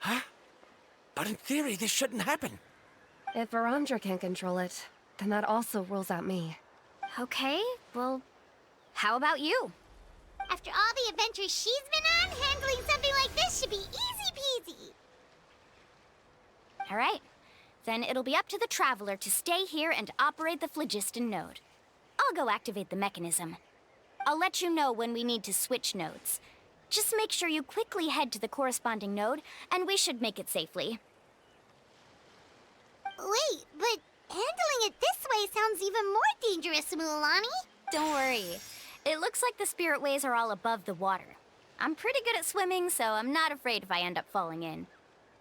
Speaker 9: Huh? But in theory, this shouldn't happen.
Speaker 8: If Varamdra can't control it, then that also rules out me.
Speaker 5: Okay, well, how about you?
Speaker 4: After all the adventures she's been on, handling something like this should be easy peasy.
Speaker 5: All right, then it'll be up to the Traveler to stay here and operate the phlogiston node. I'll go activate the mechanism. I'll let you know when we need to switch nodes. Just make sure you quickly head to the corresponding node, and we should make it safely.
Speaker 4: Wait, but handling it this way sounds even more dangerous, Mualani.
Speaker 5: Don't worry. It looks like the spirit ways are all above the water. I'm pretty good at swimming, so I'm not afraid if I end up falling in.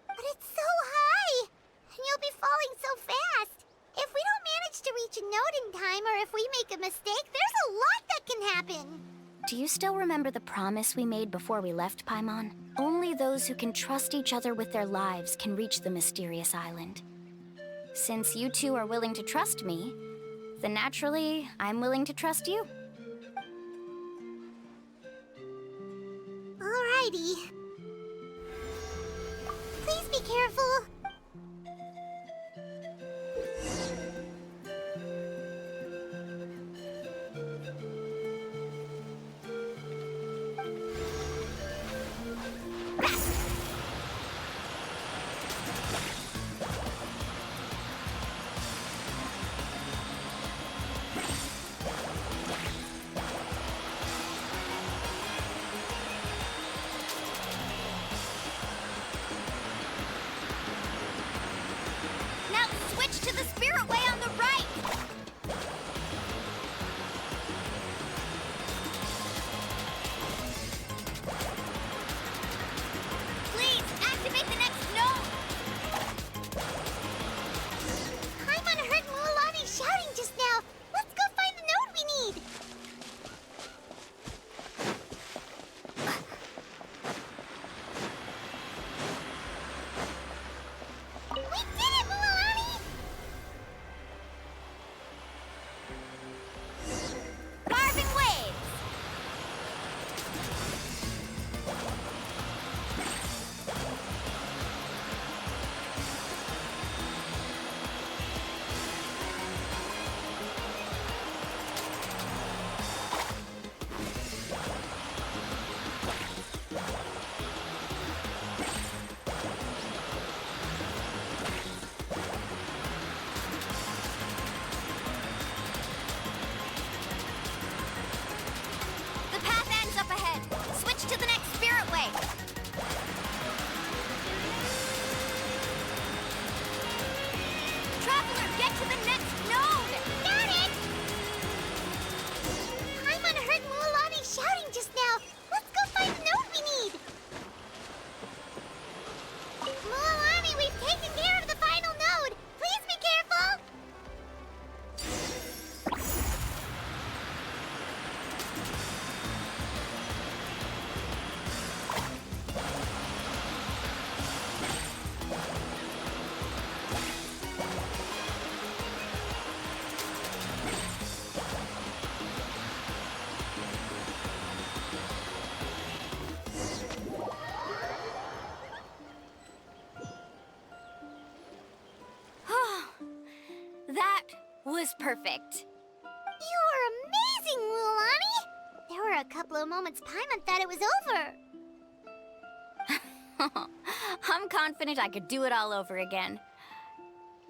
Speaker 4: But it's so high, and you'll be falling so fast. If we don't manage to reach a node in time, or if we make a mistake, there's a lot that can happen.
Speaker 5: Do you still remember the promise we made before we left, Paimon? Only those who can trust each other with their lives can reach the mysterious island. Since you two are willing to trust me, then naturally, I'm willing to trust you.
Speaker 4: Alrighty. Please be careful.
Speaker 5: Now switch to the spirit way on the right! was perfect.
Speaker 4: You were amazing, Mualani! There were a couple of moments Paimon thought it was over.
Speaker 5: I'm confident I could do it all over again.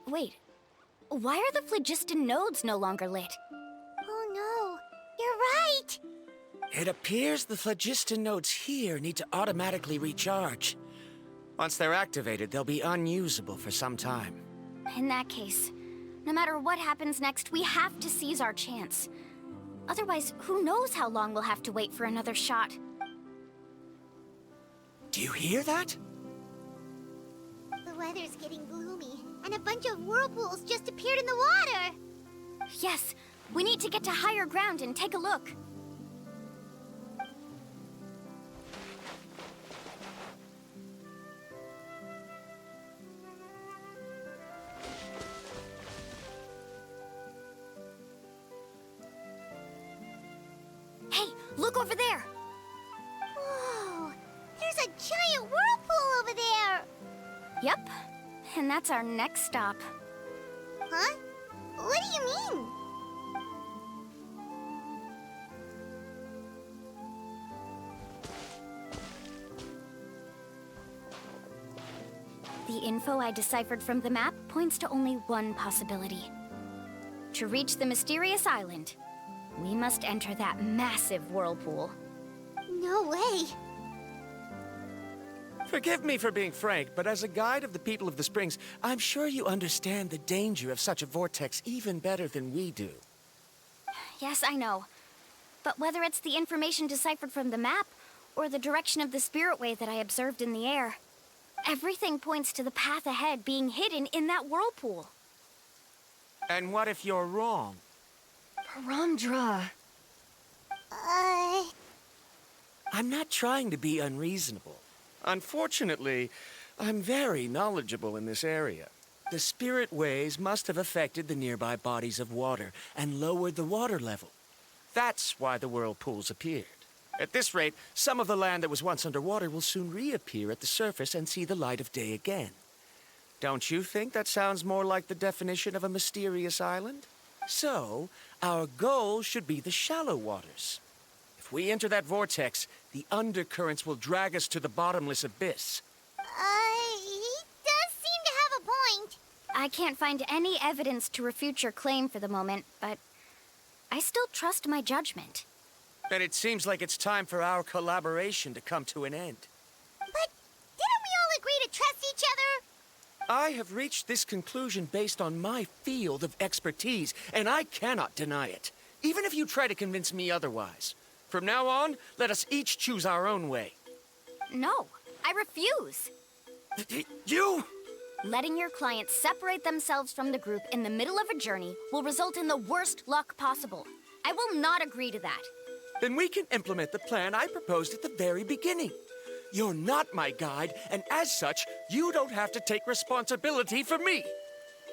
Speaker 5: Wait, why are the phlogiston nodes no longer lit?
Speaker 4: Oh no, you're right!
Speaker 9: It appears the phlogiston nodes here need to automatically recharge. Once they're activated, they'll be unusable for some time.
Speaker 5: In that case, no matter what happens next, we have to seize our chance. Otherwise, who knows how long we'll have to wait for another shot.
Speaker 9: Do you hear that?
Speaker 4: The weather's getting gloomy, and a bunch of whirlpools just appeared in the water!
Speaker 5: Yes, we need to get to higher ground and take a look. Hey, look over there!
Speaker 4: Whoa! There's a giant whirlpool over there!
Speaker 5: Yep, and that's our next stop.
Speaker 4: Huh? What do you mean?
Speaker 5: The info I deciphered from the map points to only one possibility. To reach the mysterious island, we must enter that massive whirlpool.
Speaker 4: No way!
Speaker 9: Forgive me for being frank, but as a guide of the people of the Springs, I'm sure you understand the danger of such a vortex even better than we do.
Speaker 5: Yes, I know. But whether it's the information deciphered from the map, or the direction of the spirit way that I observed in the air, everything points to the path ahead being hidden in that whirlpool.
Speaker 9: And what if you're wrong?
Speaker 8: Paramdra.
Speaker 9: I'm not trying to be unreasonable. Unfortunately, I'm very knowledgeable in this area. The spirit ways must have affected the nearby bodies of water and lowered the water level. That's why the whirlpools appeared. At this rate, some of the land that was once underwater will soon reappear at the surface and see the light of day again. Don't you think that sounds more like the definition of a mysterious island? So, our goal should be the shallow waters. If we enter that vortex, the undercurrents will drag us to the bottomless abyss.
Speaker 4: He does seem to have a point.
Speaker 5: I can't find any evidence to refute your claim for the moment, but I still trust my judgment.
Speaker 9: And it seems like it's time for our collaboration to come to an end.
Speaker 4: But didn't we all agree to trust each other?
Speaker 9: I have reached this conclusion based on my field of expertise, and I cannot deny it, even if you try to convince me otherwise. From now on, let us each choose our own way.
Speaker 5: No, I refuse.
Speaker 9: You!
Speaker 5: Letting your clients separate themselves from the group in the middle of a journey will result in the worst luck possible. I will not agree to that.
Speaker 9: Then we can implement the plan I proposed at the very beginning. You're not my guide, and as such, you don't have to take responsibility for me.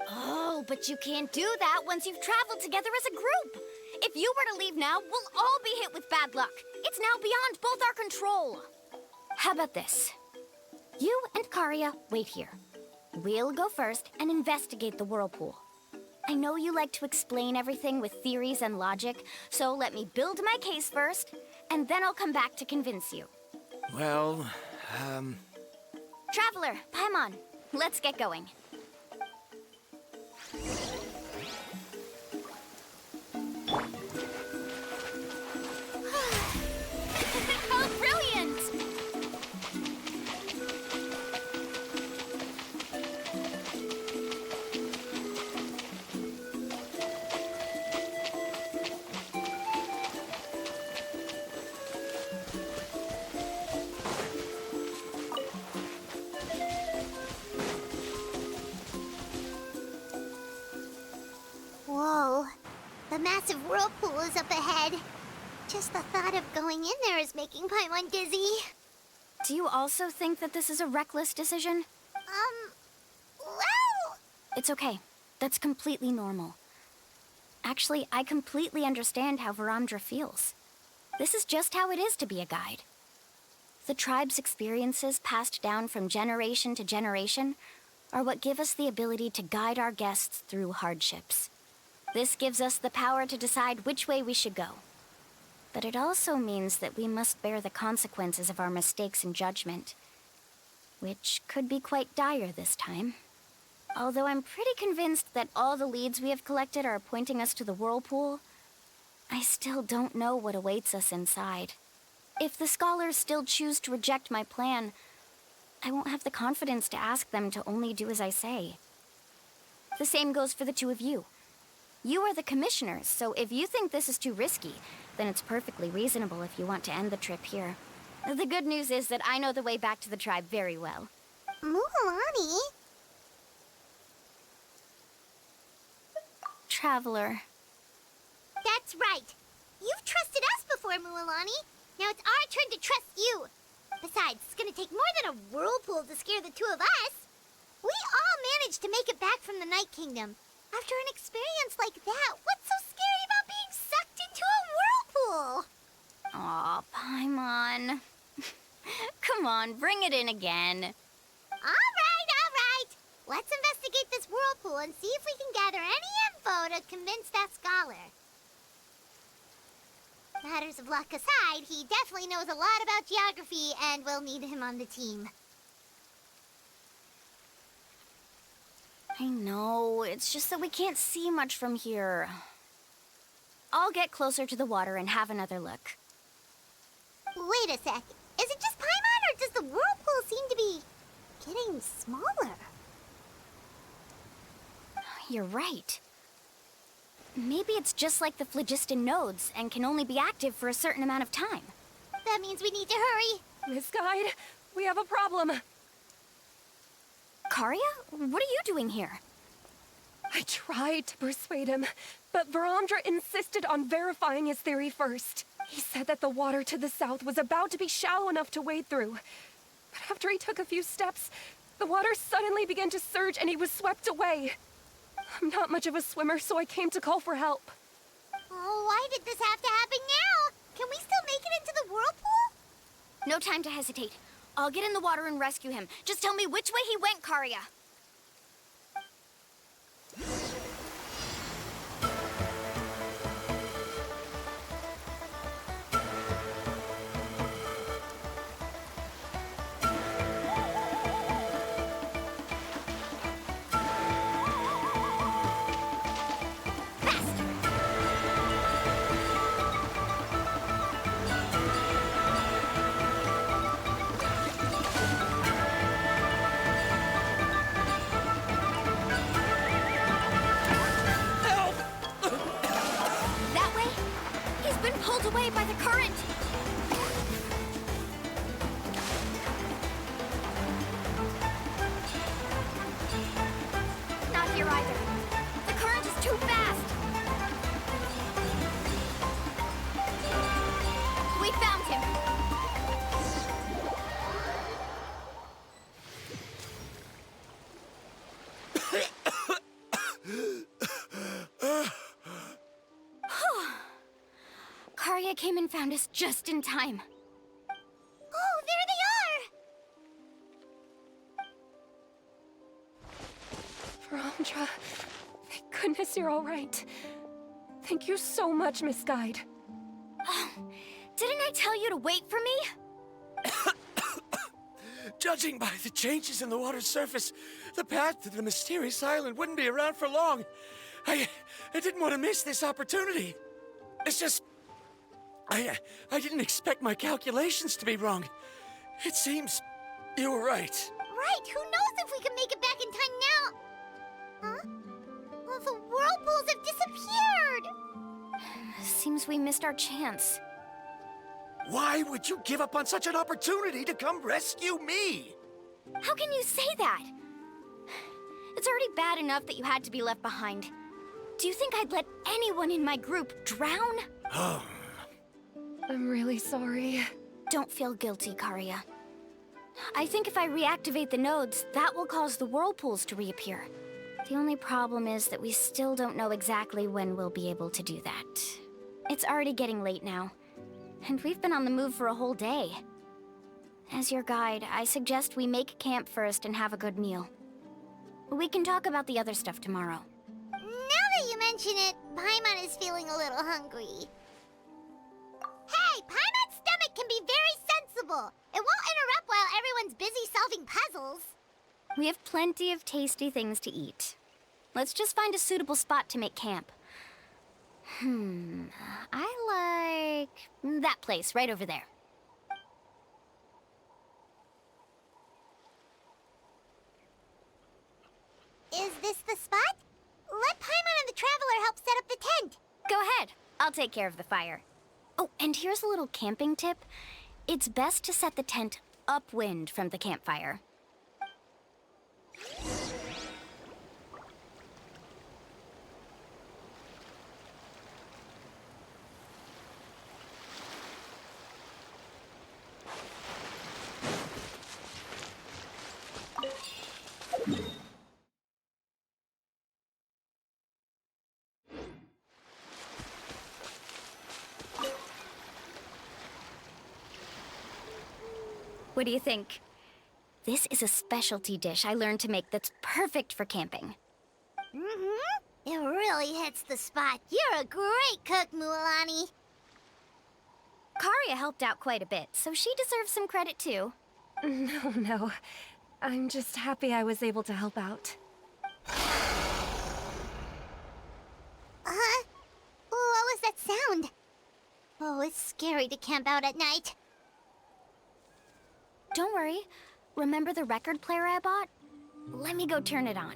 Speaker 5: Oh, but you can't do that once you've traveled together as a group. If you were to leave now, we'll all be hit with bad luck. It's now beyond both our control. How about this? You and Karia wait here. We'll go first and investigate the whirlpool. I know you like to explain everything with theories and logic, so let me build my case first, and then I'll come back to convince you.
Speaker 9: Well,
Speaker 5: Traveler, Paimon, let's get going. Oh, brilliant!
Speaker 4: Whoa. The massive whirlpool is up ahead. Just the thought of going in there is making Paimon dizzy.
Speaker 5: Do you also think that this is a reckless decision?
Speaker 4: Well...
Speaker 5: It's okay. That's completely normal. Actually, I completely understand how Varamdra feels. This is just how it is to be a guide. The tribe's experiences passed down from generation to generation are what give us the ability to guide our guests through hardships. This gives us the power to decide which way we should go. But it also means that we must bear the consequences of our mistakes and judgment, which could be quite dire this time. Although I'm pretty convinced that all the leads we have collected are pointing us to the whirlpool, I still don't know what awaits us inside. If the scholars still choose to reject my plan, I won't have the confidence to ask them to only do as I say. The same goes for the two of you. You are the commissioners, so if you think this is too risky, then it's perfectly reasonable if you want to end the trip here. The good news is that I know the way back to the tribe very well.
Speaker 4: Mualani?
Speaker 5: Traveler.
Speaker 4: That's right. You've trusted us before, Mualani. Now it's our turn to trust you. Besides, it's gonna take more than a whirlpool to scare the two of us. We all managed to make it back from the Night Kingdom. After an experience like that, what's so scary about being sucked into a whirlpool?
Speaker 5: Aw, Paimon. Come on, bring it in again.
Speaker 4: All right. Let's investigate this whirlpool and see if we can gather any info to convince that scholar. Matters of luck aside, he definitely knows a lot about geography, and we'll need him on the team.
Speaker 5: I know, it's just that we can't see much from here. I'll get closer to the water and have another look.
Speaker 4: Wait a sec. Is it just Paimon, or does the whirlpool seem to be getting smaller?
Speaker 5: You're right. Maybe it's just like the phlogiston nodes and can only be active for a certain amount of time.
Speaker 4: That means we need to hurry.
Speaker 8: Miss Guide, we have a problem.
Speaker 5: Karia? What are you doing here?
Speaker 8: I tried to persuade him, but Varamdra insisted on verifying his theory first. He said that the water to the south was about to be shallow enough to wade through. But after he took a few steps, the water suddenly began to surge and he was swept away. I'm not much of a swimmer, so I came to call for help.
Speaker 4: Oh, why did this have to happen now? Can we still make it into the whirlpool?
Speaker 5: No time to hesitate. I'll get in the water and rescue him. Just tell me which way he went, Karia. Pulled away by the current! Not here either. The current is too fast! We found him! Karia came and found us just in time.
Speaker 4: Oh, there they are!
Speaker 8: Varamdra, thank goodness you're all right. Thank you so much, Miss Guide.
Speaker 5: Didn't I tell you to wait for me?
Speaker 9: Judging by the changes in the water's surface, the path to the mysterious island wouldn't be around for long. I didn't want to miss this opportunity. It's just... I didn't expect my calculations to be wrong. It seems you were right.
Speaker 4: Right, who knows if we can make it back in time now? Huh? Well, the whirlpools have disappeared!
Speaker 5: Seems we missed our chance.
Speaker 9: Why would you give up on such an opportunity to come rescue me?
Speaker 5: How can you say that? It's already bad enough that you had to be left behind. Do you think I'd let anyone in my group drown?
Speaker 8: I'm really sorry.
Speaker 5: Don't feel guilty, Karia. I think if I reactivate the nodes, that will cause the whirlpools to reappear. The only problem is that we still don't know exactly when we'll be able to do that. It's already getting late now, and we've been on the move for a whole day. As your guide, I suggest we make camp first and have a good meal. We can talk about the other stuff tomorrow.
Speaker 4: Now that you mention mention it, Paimon is feeling a little hungry. Hey, Paimon's stomach can be very sensible. It won't interrupt while everyone's busy solving puzzles.
Speaker 5: We have plenty of tasty things to eat. Let's just find a suitable spot to make camp. I like that place right over there.
Speaker 4: Is this the spot? Let Paimon and the Traveler help set up the tent.
Speaker 5: Go ahead. I'll take care of the fire. Oh, and here's a little camping tip. It's best to set the tent upwind from the campfire. What do you think? This is a specialty dish I learned to make that's perfect for camping.
Speaker 4: Mm-hmm. It really hits the spot. You're a great cook, Mualani.
Speaker 5: Karia helped out quite a bit, so she deserves some credit too.
Speaker 8: No. I'm just happy I was able to help out.
Speaker 4: What was that sound? Oh, it's scary to camp out at night.
Speaker 5: Don't worry. Remember the record player I bought? Let me go turn it on.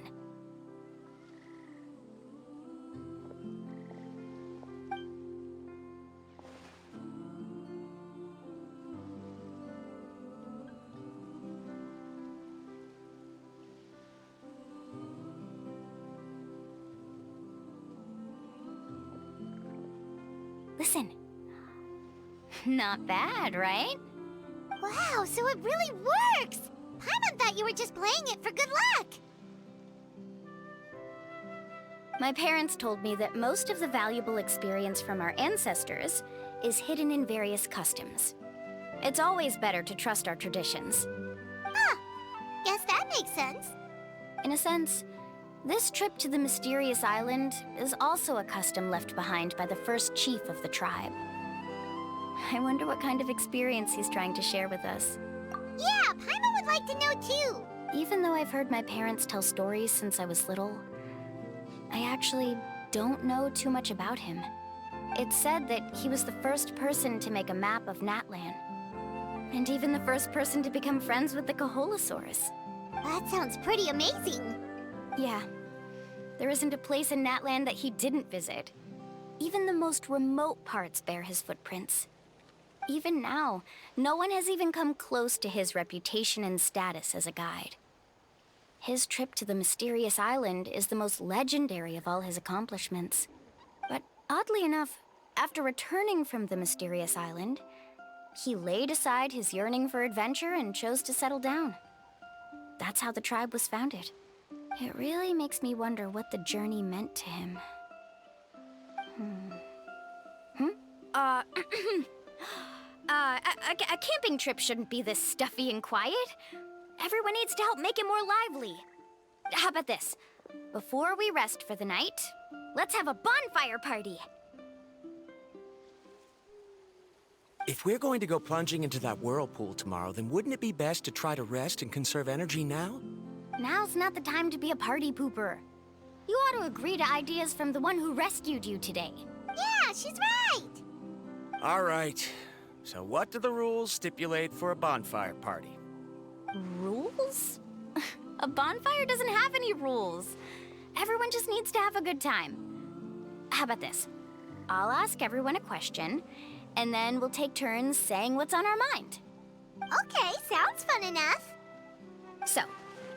Speaker 5: Listen. Not bad, right?
Speaker 4: Wow, so it really works! Paimon thought you were just playing it for good luck!
Speaker 5: My parents told me that most of the valuable experience from our ancestors is hidden in various customs. It's always better to trust our traditions.
Speaker 4: Huh. Guess that makes sense.
Speaker 5: In a sense, this trip to the mysterious island is also a custom left behind by the first chief of the tribe. I wonder what kind of experience he's trying to share with us.
Speaker 4: Yeah, Paimon would like to know too!
Speaker 5: Even though I've heard my parents tell stories since I was little, I actually don't know too much about him. It's said that he was the first person to make a map of Natlan, and even the first person to become friends with the Koholosaurus.
Speaker 4: That sounds pretty amazing!
Speaker 5: Yeah. There isn't a place in Natlan that he didn't visit. Even the most remote parts bear his footprints. Even now, no one has even come close to his reputation and status as a guide. His trip to the mysterious island is the most legendary of all his accomplishments. But oddly enough, after returning from the mysterious island, he laid aside his yearning for adventure and chose to settle down. That's how the tribe was founded. It really makes me wonder what the journey meant to him. A camping trip shouldn't be this stuffy and quiet. Everyone needs to help make it more lively. How about this? Before we rest for the night, let's have a bonfire party.
Speaker 9: If we're going to go plunging into that whirlpool tomorrow, then wouldn't it be best to try to rest and conserve energy now?
Speaker 5: Now's not the time to be a party pooper. You ought to agree to ideas from the one who rescued you today.
Speaker 4: Yeah, she's right!
Speaker 9: All right. So what do the rules stipulate for a bonfire party?
Speaker 5: Rules? A bonfire doesn't have any rules. Everyone just needs to have a good time. How about this? I'll ask everyone a question, and then we'll take turns saying what's on our mind.
Speaker 4: Okay, sounds fun enough.
Speaker 5: So,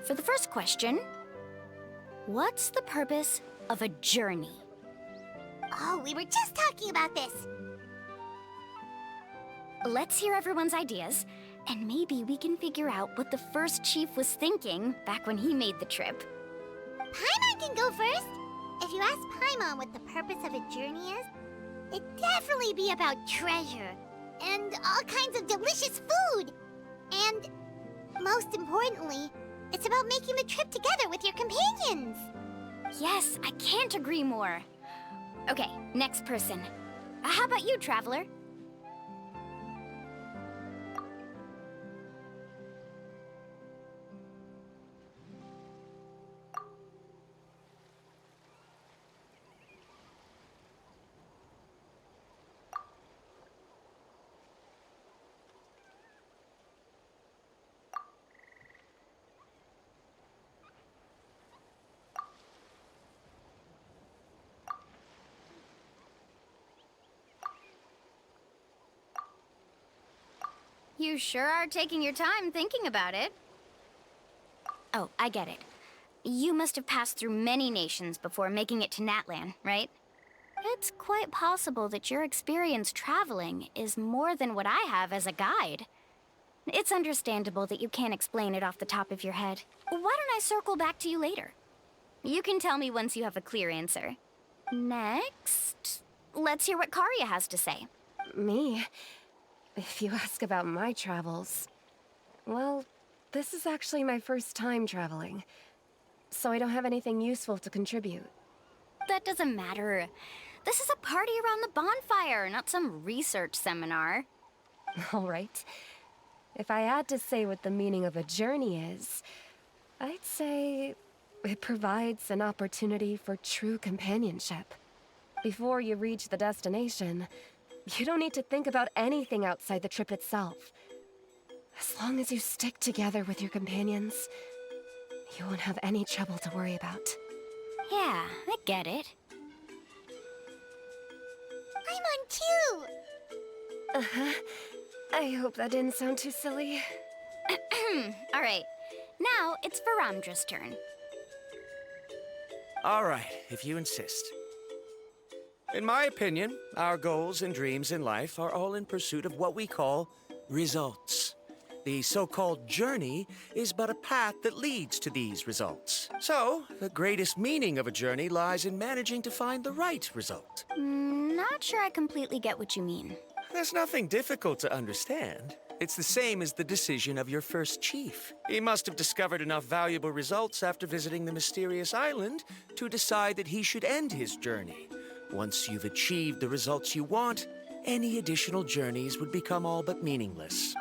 Speaker 5: for the first question, what's the purpose of a journey?
Speaker 4: Oh, we were just talking about this.
Speaker 5: Let's hear everyone's ideas, and maybe we can figure out what the first chief was thinking back when he made the trip.
Speaker 4: Paimon can go first. If you ask Paimon what the purpose of a journey is, it'd definitely be about treasure, and all kinds of delicious food. And, most importantly, it's about making the trip together with your companions.
Speaker 5: Yes, I can't agree more. Okay, next person. How about you, Traveler? You sure are taking your time thinking about it. Oh, I get it. You must have passed through many nations before making it to Natlan, right? It's quite possible that your experience traveling is more than what I have as a guide. It's understandable that you can't explain it off the top of your head. Why don't I circle back to you later? You can tell me once you have a clear answer. Next, let's hear what Karya has to say.
Speaker 8: Me? If you ask about my travels... Well, this is actually my first time traveling, so I don't have anything useful to contribute.
Speaker 5: That doesn't matter. This is a party around the bonfire, not some research seminar.
Speaker 8: All right. If I had to say what the meaning of a journey is, I'd say it provides an opportunity for true companionship. Before you reach the destination, you don't need to think about anything outside the trip itself. As long as you stick together with your companions, you won't have any trouble to worry about.
Speaker 5: Yeah, I get it.
Speaker 4: I'm on too!
Speaker 8: Uh-huh. I hope that didn't sound too silly.
Speaker 5: All right, now it's Varamdra's turn.
Speaker 9: All right, if you insist. In my opinion, our goals and dreams in life are all in pursuit of what we call results. The so-called journey is but a path that leads to these results. So, the greatest meaning of a journey lies in managing to find the right result.
Speaker 5: Not sure I completely get what you mean.
Speaker 9: There's nothing difficult to understand. It's the same as the decision of your first chief. He must have discovered enough valuable results after visiting the mysterious island to decide that he should end his journey. Once you've achieved the results you want, any additional journeys would become all but meaningless.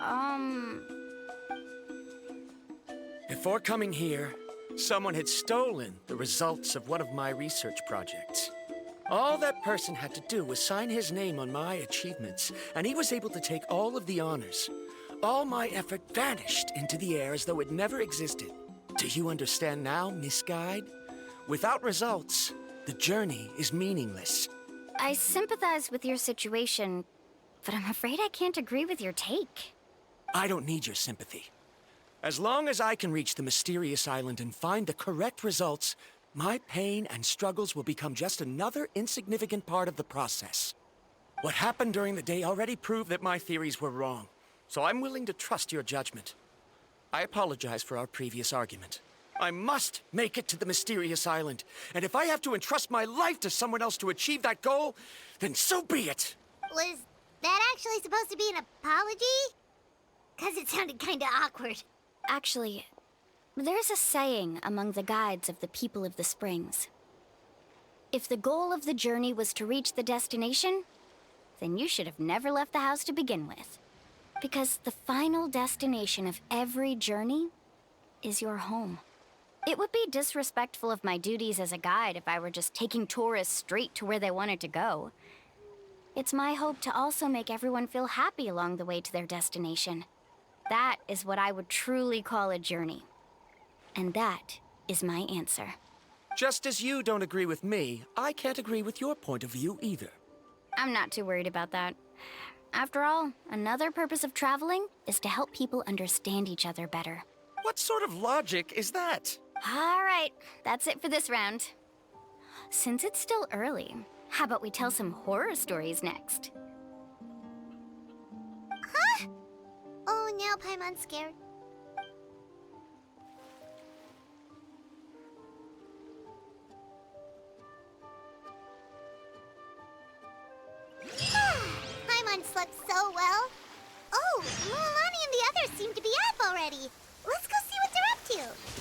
Speaker 9: Before coming here, someone had stolen the results of one of my research projects. All that person had to do was sign his name on my achievements, and he was able to take all of the honors. All my effort vanished into the air as though it never existed. Do you understand now, Miss Guide? Without results, the journey is meaningless.
Speaker 5: I sympathize with your situation, but I'm afraid I can't agree with your take.
Speaker 9: I don't need your sympathy. As long as I can reach the mysterious island and find the correct results, my pain and struggles will become just another insignificant part of the process. What happened during the day already proved that my theories were wrong, so I'm willing to trust your judgment. I apologize for our previous argument. I must make it to the mysterious island, and if I have to entrust my life to someone else to achieve that goal, then so be it!
Speaker 4: Was that actually supposed to be an apology? 'Cause it sounded kinda awkward.
Speaker 5: Actually, there's a saying among the guides of the people of the springs. If the goal of the journey was to reach the destination, then you should have never left the house to begin with. Because the final destination of every journey is your home. It would be disrespectful of my duties as a guide if I were just taking tourists straight to where they wanted to go. It's my hope to also make everyone feel happy along the way to their destination. That is what I would truly call a journey. And that is my answer.
Speaker 9: Just as you don't agree with me, I can't agree with your point of view either.
Speaker 5: I'm not too worried about that. After all, another purpose of traveling is to help people understand each other better.
Speaker 9: What sort of logic is that?
Speaker 5: All right, that's it for this round. Since it's still early, how about we tell some horror stories next?
Speaker 4: Huh? Oh, now Paimon's scared. Paimon slept so well. Oh, Mualani and the others seem to be up already. Let's go see what they're up to.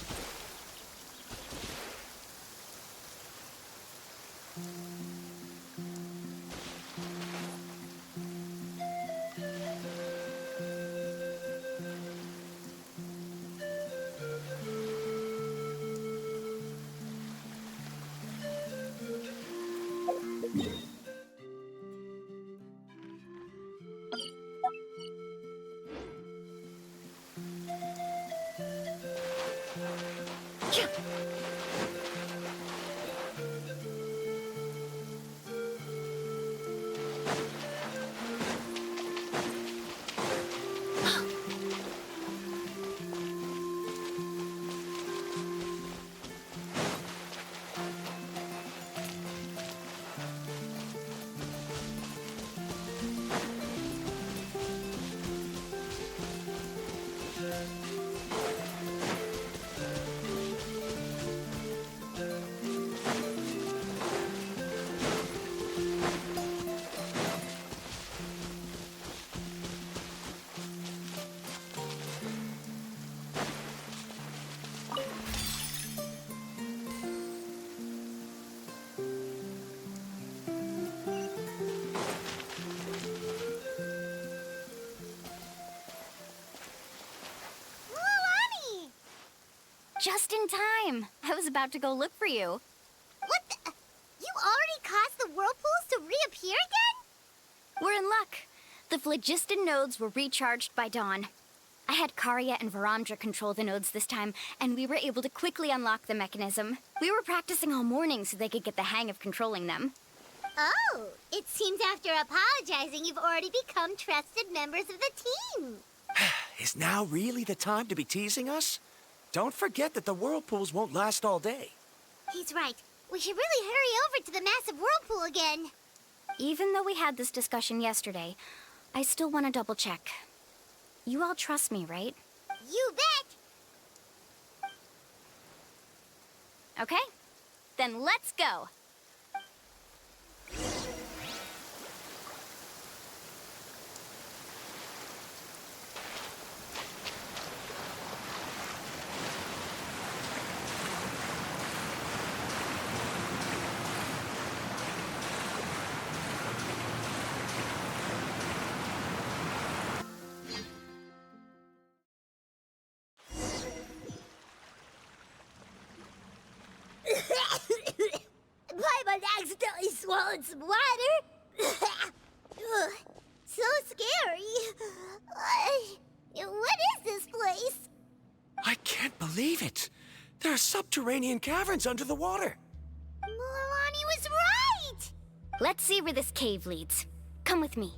Speaker 5: Just in time. I was about to go look for you.
Speaker 4: What the? You already caused the whirlpools to reappear again?
Speaker 5: We're in luck. The phlogiston nodes were recharged by dawn. I had Karya and Varamdra control the nodes this time, and we were able to quickly unlock the mechanism. We were practicing all morning so they could get the hang of controlling them.
Speaker 4: Oh, it seems after apologizing, you've already become trusted members of the team.
Speaker 9: Is now really the time to be teasing us? Don't forget that the whirlpools won't last all day.
Speaker 4: He's right. We should really hurry over to the massive whirlpool again.
Speaker 5: Even though we had this discussion yesterday, I still want to double check. You all trust me, right?
Speaker 4: You bet!
Speaker 5: Okay, then let's go.
Speaker 4: Paimon accidentally swallowed some water. So scary. What is this place?
Speaker 9: I can't believe it. There are subterranean caverns under the water.
Speaker 4: Mualani was right!
Speaker 5: Let's see where this cave leads. Come with me.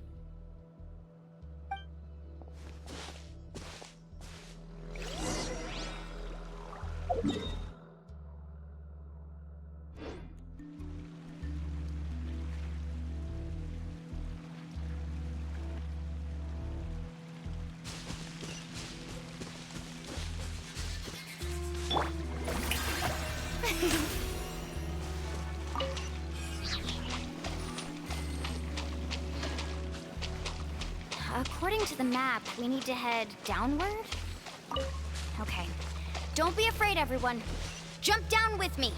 Speaker 5: According to the map, we need to head downward? Okay. Don't be afraid, everyone. Jump down with me.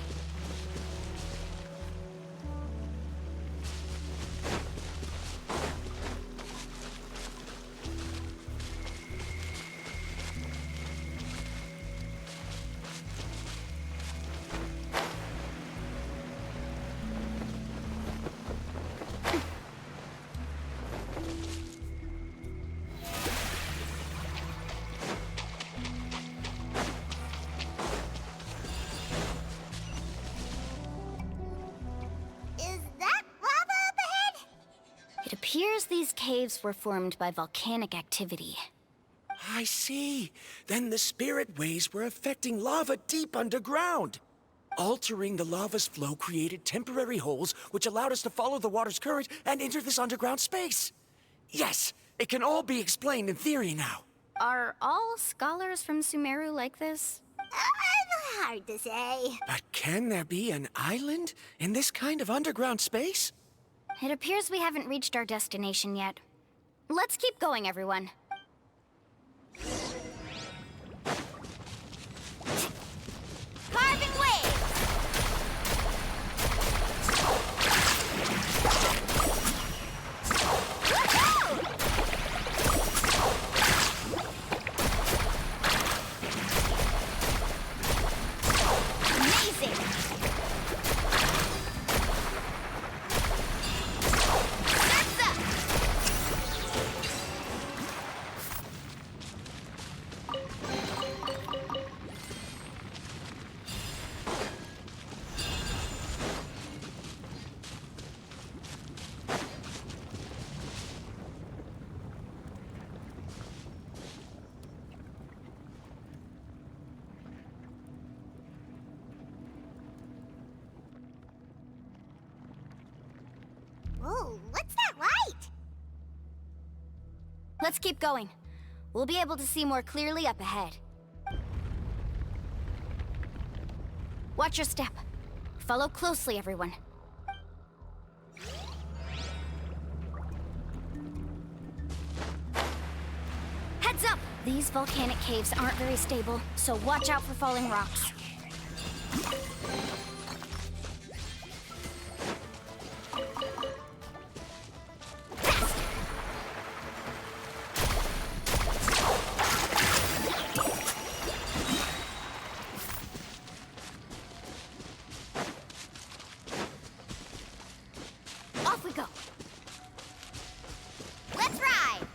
Speaker 5: It appears these caves were formed by volcanic activity.
Speaker 9: I see. Then the spirit waves were affecting lava deep underground. Altering the lava's flow created temporary holes which allowed us to follow the water's current and enter this underground space. Yes, it can all be explained in theory now.
Speaker 5: Are all scholars from Sumeru like this?
Speaker 4: Hard to say.
Speaker 9: But can there be an island in this kind of underground space?
Speaker 5: It appears we haven't reached our destination yet. Let's keep going, everyone.
Speaker 4: Carving waves!
Speaker 5: Let's keep going. We'll be able to see more clearly up ahead. Watch your step. Follow closely, everyone. Heads up! These volcanic caves aren't very stable, so watch out for falling rocks. Off we go.
Speaker 4: Let's ride!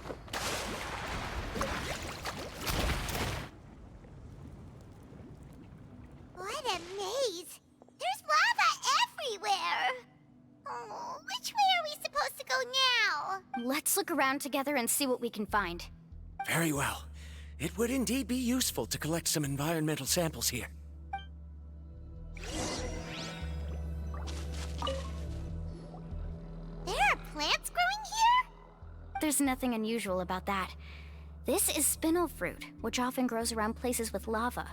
Speaker 4: What a maze! There's lava everywhere! Oh, which way are we supposed to go now?
Speaker 5: Let's look around together and see what we can find.
Speaker 9: Very well. It would indeed be useful to collect some environmental samples here.
Speaker 4: There are plants growing here?
Speaker 5: There's nothing unusual about that. This is spinel fruit, which often grows around places with lava.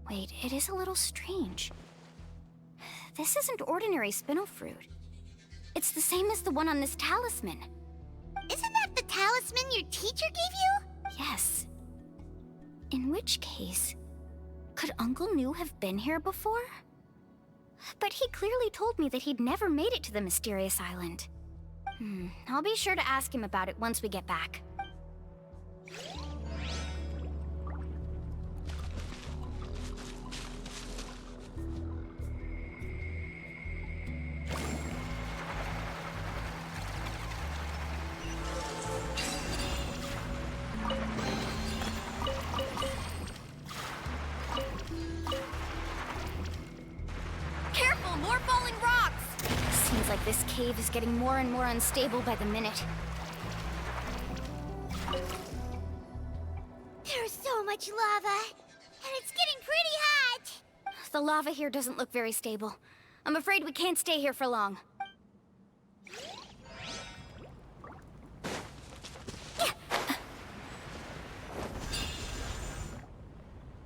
Speaker 5: Wait, it is a little strange. This isn't ordinary spinel fruit. It's the same as the one on this talisman.
Speaker 4: Isn't that the talisman your teacher gave you?
Speaker 5: Yes. In which case, could Uncle New have been here before? But he clearly told me that he'd never made it to the mysterious island. I'll be sure to ask him about it once we get back. Careful, more falling rocks! Seems like this cave is getting more and more unstable by the minute.
Speaker 4: There's so much lava, and it's getting pretty hot.
Speaker 5: The lava here doesn't look very stable. I'm afraid we can't stay here for long.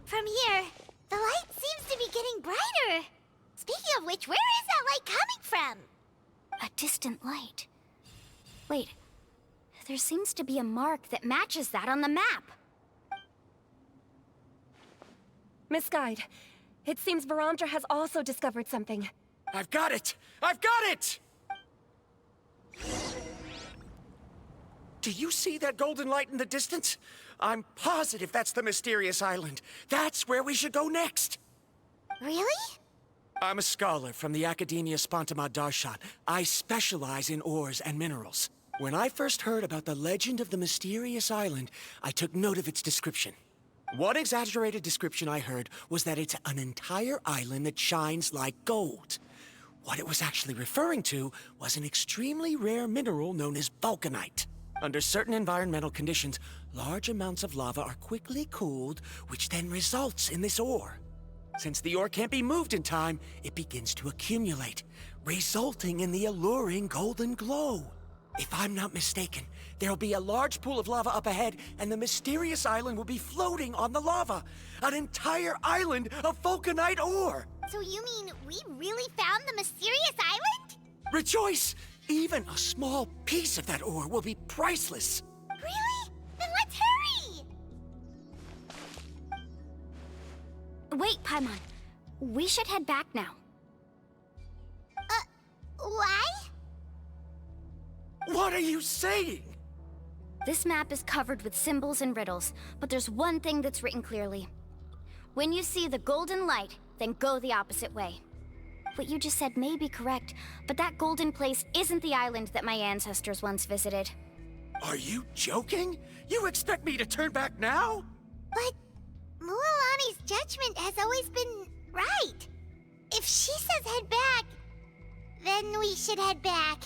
Speaker 4: From here, the light seems to be getting brighter. Speaking of which, where is that light coming from?
Speaker 5: A distant light. Wait, there seems to be a mark that matches that on the map.
Speaker 8: Miss Guide, it seems Varamdra has also discovered something.
Speaker 9: I've got it! I've got it! Do you see that golden light in the distance? I'm positive that's the mysterious island. That's where we should go next.
Speaker 4: Really?
Speaker 9: I'm a scholar from the Academia Spontamad Darshan. I specialize in ores and minerals. When I first heard about the legend of the mysterious island, I took note of its description. One exaggerated description I heard was that it's an entire island that shines like gold. What it was actually referring to was an extremely rare mineral known as vulcanite. Under certain environmental conditions, large amounts of lava are quickly cooled, which then results in this ore. Since the ore can't be moved in time, it begins to accumulate, resulting in the alluring golden glow. If I'm not mistaken, there'll be a large pool of lava up ahead, and the mysterious island will be floating on the lava. An entire island of vulcanite ore!
Speaker 4: So you mean we really found the mysterious island?
Speaker 9: Rejoice! Even a small piece of that ore will be priceless.
Speaker 4: Really? Then let's hurry!
Speaker 5: Wait, Paimon. We should head back now.
Speaker 4: Why?
Speaker 9: What are you saying?
Speaker 5: This map is covered with symbols and riddles, but there's one thing that's written clearly. When you see the golden light, then go the opposite way. What you just said may be correct, but that golden place isn't the island that my ancestors once visited.
Speaker 9: Are you joking? You expect me to turn back now?
Speaker 4: But Mualani's judgment has always been right. If she says head back, then we should head back.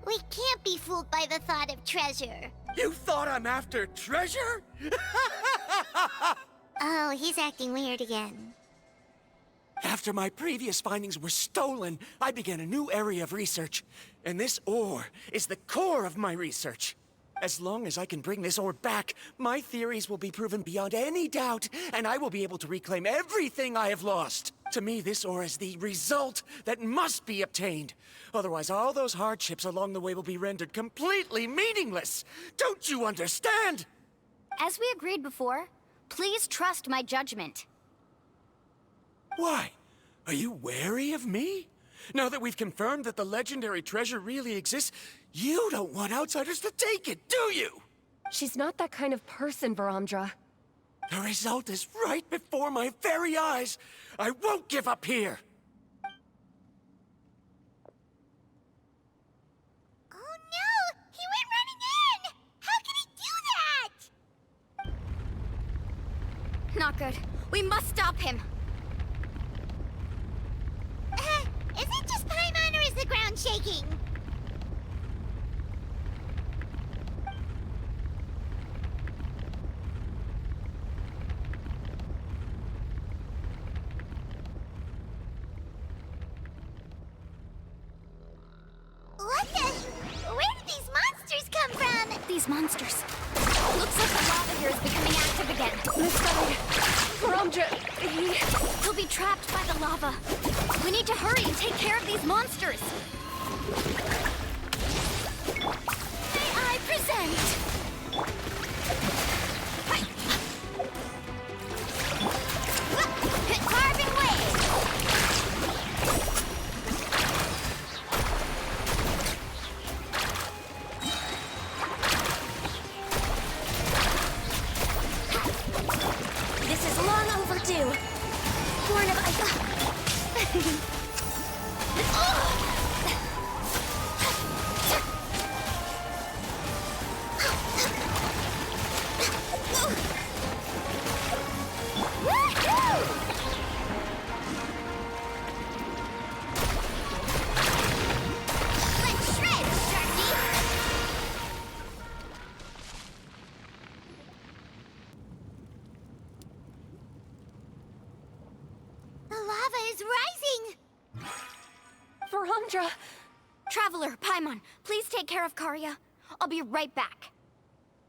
Speaker 4: We can't be fooled by the thought of treasure.
Speaker 9: You thought I'm after treasure?
Speaker 4: Oh, he's acting weird again.
Speaker 9: After my previous findings were stolen, I began a new area of research. And this ore is the core of my research. As long as I can bring this ore back, my theories will be proven beyond any doubt, and I will be able to reclaim everything I have lost. To me, this ore is the result that must be obtained. Otherwise, all those hardships along the way will be rendered completely meaningless. Don't you understand?
Speaker 5: As we agreed before, please trust my judgment.
Speaker 9: Why? Are you wary of me? Now that we've confirmed that the legendary treasure really exists, you don't want outsiders to take it, do you?
Speaker 8: She's not that kind of person, Varamdra.
Speaker 9: The result is right before my very eyes. I won't give up here.
Speaker 4: Oh no! He went running in! How can he do that?
Speaker 5: Not good. We must stop him.
Speaker 4: Is it just Paimon or is the ground shaking? What the? Where did these monsters come from?
Speaker 5: These monsters. Looks like the lava here is becoming active again.
Speaker 8: This side. Varamdra,
Speaker 5: He'll be trapped by the lava. We need to hurry and take care of these monsters. May I present? Carving wave. This is long overdue. Born of ice. Let's shred, Sharky!
Speaker 4: The lava is rising!
Speaker 8: Varamdra!
Speaker 5: Traveler, Paimon, please take care of Karya. I'll be right back.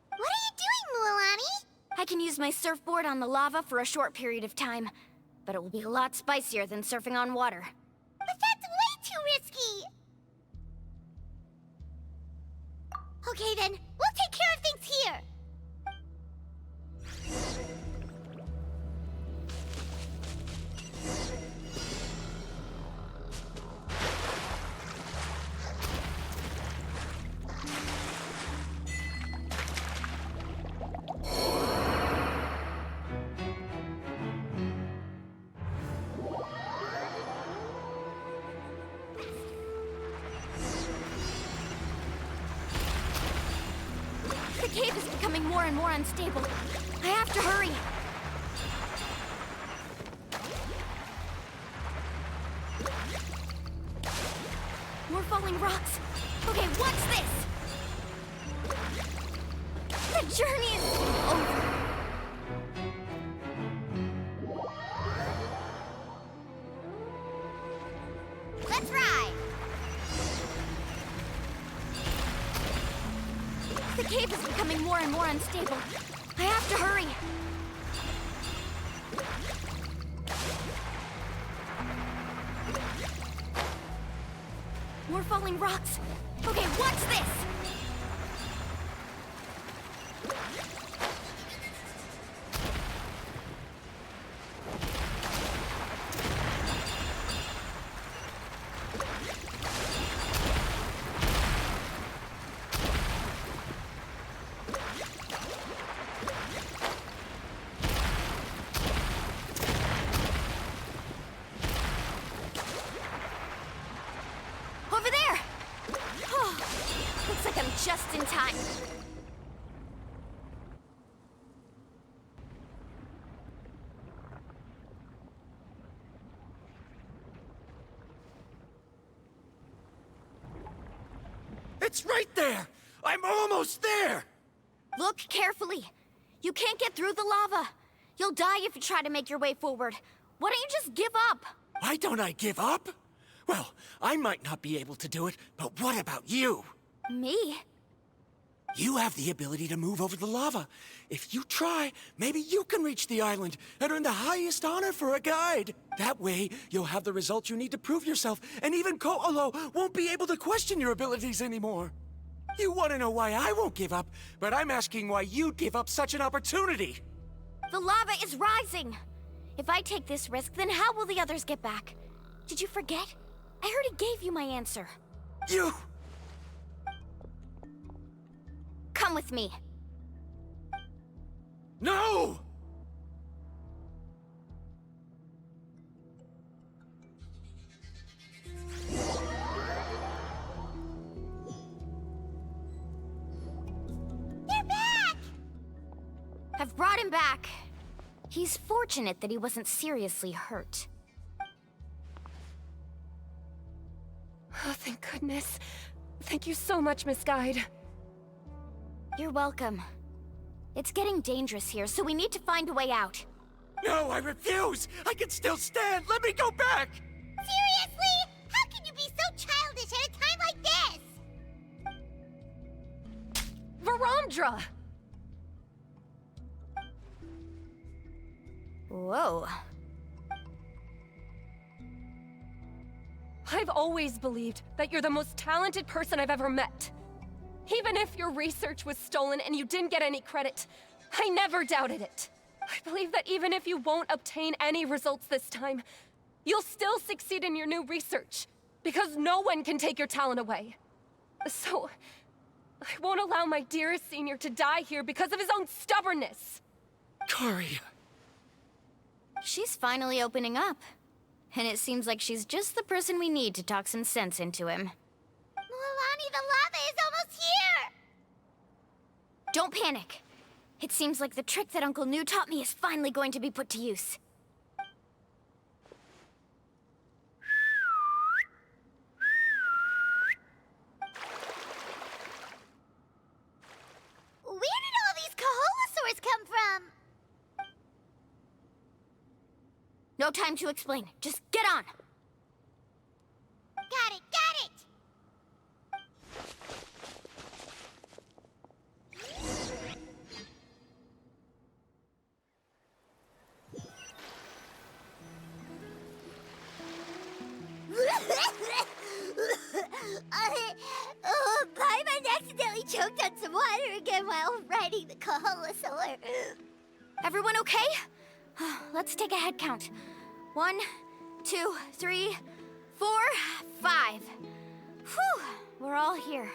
Speaker 4: What are you doing, Mualani?
Speaker 5: I can use my surfboard on the lava for a short period of time, but it will be a lot spicier than surfing on water.
Speaker 4: But that's way too risky! Okay then, we'll take care of things here!
Speaker 5: The cave is becoming more and more unstable. I have to hurry. More falling rocks. Okay, what's this? The journey is over.
Speaker 4: Let's ride!
Speaker 5: The cave is becoming more and more unstable. I have to hurry. More falling rocks. Okay, what's this? Over there! Oh, looks like I'm just in time.
Speaker 9: It's right there! I'm almost there!
Speaker 5: Look carefully. You can't get through the lava. You'll die if you try to make your way forward. Why don't you just give up?
Speaker 9: Why don't I give up? Well, I might not be able to do it, but what about you?
Speaker 5: Me?
Speaker 9: You have the ability to move over the lava. If you try, maybe you can reach the island and earn the highest honor for a guide. That way, you'll have the results you need to prove yourself, and even Ko'olo won't be able to question your abilities anymore. You want to know why I won't give up, but I'm asking why you'd give up such an opportunity.
Speaker 5: The lava is rising. If I take this risk, then how will the others get back? Did you forget? I already gave you my answer.
Speaker 9: You...
Speaker 5: Come with me.
Speaker 9: No!
Speaker 4: They're back!
Speaker 5: I've brought him back. He's fortunate that he wasn't seriously hurt.
Speaker 8: Oh, thank goodness. Thank you so much, Miss Guide.
Speaker 5: You're welcome. It's getting dangerous here, so we need to find a way out.
Speaker 9: No, I refuse! I can still stand! Let me go back!
Speaker 4: Seriously? How can you be so childish at a time like this?
Speaker 8: Varamdra!
Speaker 5: Whoa.
Speaker 8: I've always believed that you're the most talented person I've ever met. Even if your research was stolen and you didn't get any credit, I never doubted it. I believe that even if you won't obtain any results this time, you'll still succeed in your new research, because no one can take your talent away. So, I won't allow my dearest senior to die here because of his own stubbornness.
Speaker 9: Kari.
Speaker 5: She's finally opening up. And it seems like she's just the person we need to talk some sense into him.
Speaker 4: Mualani, the lava is almost here!
Speaker 5: Don't panic. It seems like the trick that Uncle New taught me is finally going to be put to use.
Speaker 4: Where did all these Koholosaurs come from?
Speaker 5: No time to explain. Just get on.
Speaker 4: Got it, got it! Paimon accidentally choked on some water again while riding the Koholosaur.
Speaker 5: Everyone okay? Let's take a head count. 1, 2, 3, 4, 5. Whew, we're all here.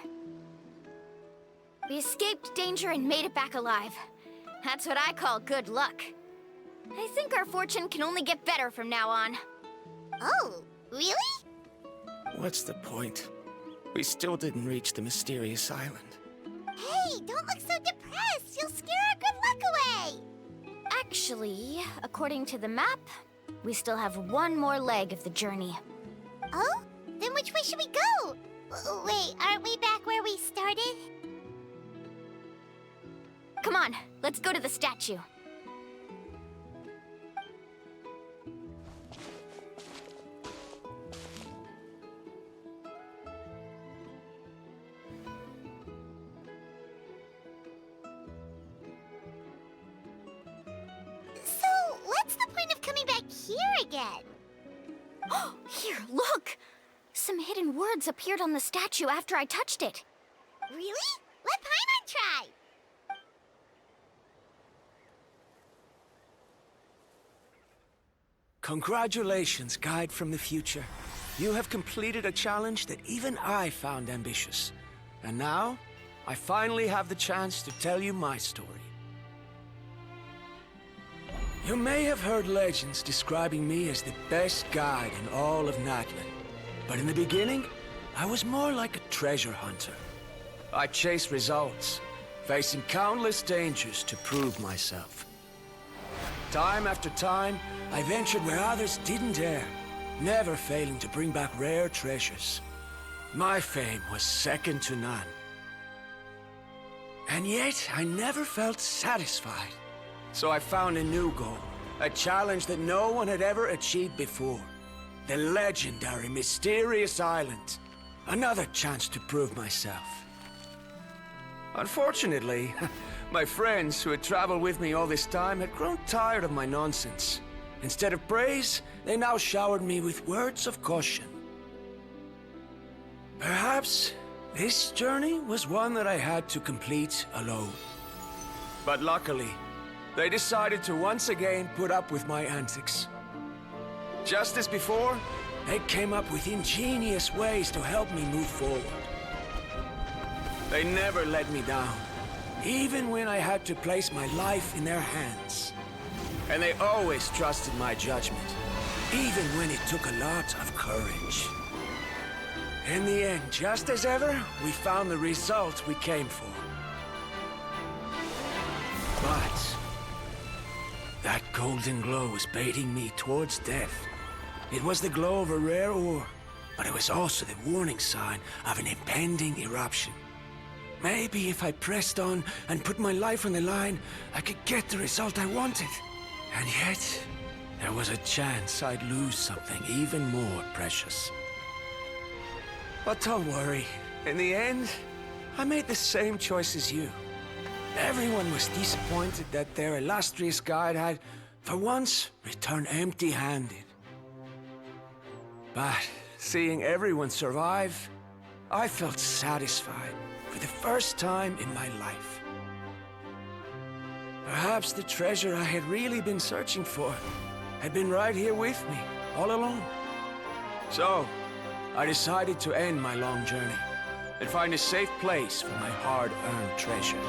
Speaker 5: We escaped danger and made it back alive. That's what I call good luck. I think our fortune can only get better from now on.
Speaker 4: Oh, really?
Speaker 9: What's the point? We still didn't reach the mysterious island.
Speaker 4: Hey, don't look so depressed. You'll scare our good luck away.
Speaker 5: Actually, according to the map, we still have one more leg of the journey.
Speaker 4: Oh? Then which way should we go? Wait, aren't we back where we started?
Speaker 5: Come on, let's go to the statue.
Speaker 4: So, what's the point of coming back here again?
Speaker 5: Oh, here, look! Some hidden words appeared on the statue after I touched it.
Speaker 4: Really? Let Paimon try!
Speaker 9: Congratulations, Guide from the Future. You have completed a challenge that even I found ambitious. And now, I finally have the chance to tell you my story. You may have heard legends describing me as the best guide in all of Natlan. But in the beginning, I was more like a treasure hunter. I chased results, facing countless dangers to prove myself. Time after time, I ventured where others didn't dare, never failing to bring back rare treasures. My fame was second to none. And yet, I never felt satisfied. So I found a new goal, A challenge that no one had ever achieved before. The legendary, mysterious island. Another chance to prove myself. Unfortunately, my friends who had traveled with me all this time had grown tired of my nonsense. Instead of praise, they now showered me with words of caution. Perhaps this journey was one that I had to complete alone. But luckily, they decided to once again put up with my antics. Just as before, they came up with ingenious ways to help me move forward. They never let me down, even when I had to place my life in their hands. And they always trusted my judgment, even when it took a lot of courage. In the end, just as ever, we found the result we came for. But that golden glow was baiting me towards death. It was the glow of a rare ore, but it was also the warning sign of an impending eruption. Maybe if I pressed on and put my life on the line, I could get the result I wanted. And yet, there was a chance I'd lose something even more precious. But don't worry. In the end, I made the same choice as you. Everyone was disappointed that their illustrious guide had, for once, returned empty-handed. But seeing everyone survive, I felt satisfied for the first time in my life. Perhaps the treasure I had really been searching for had been right here with me, all along. So, I decided to end my long journey and find a safe place for my hard-earned treasure.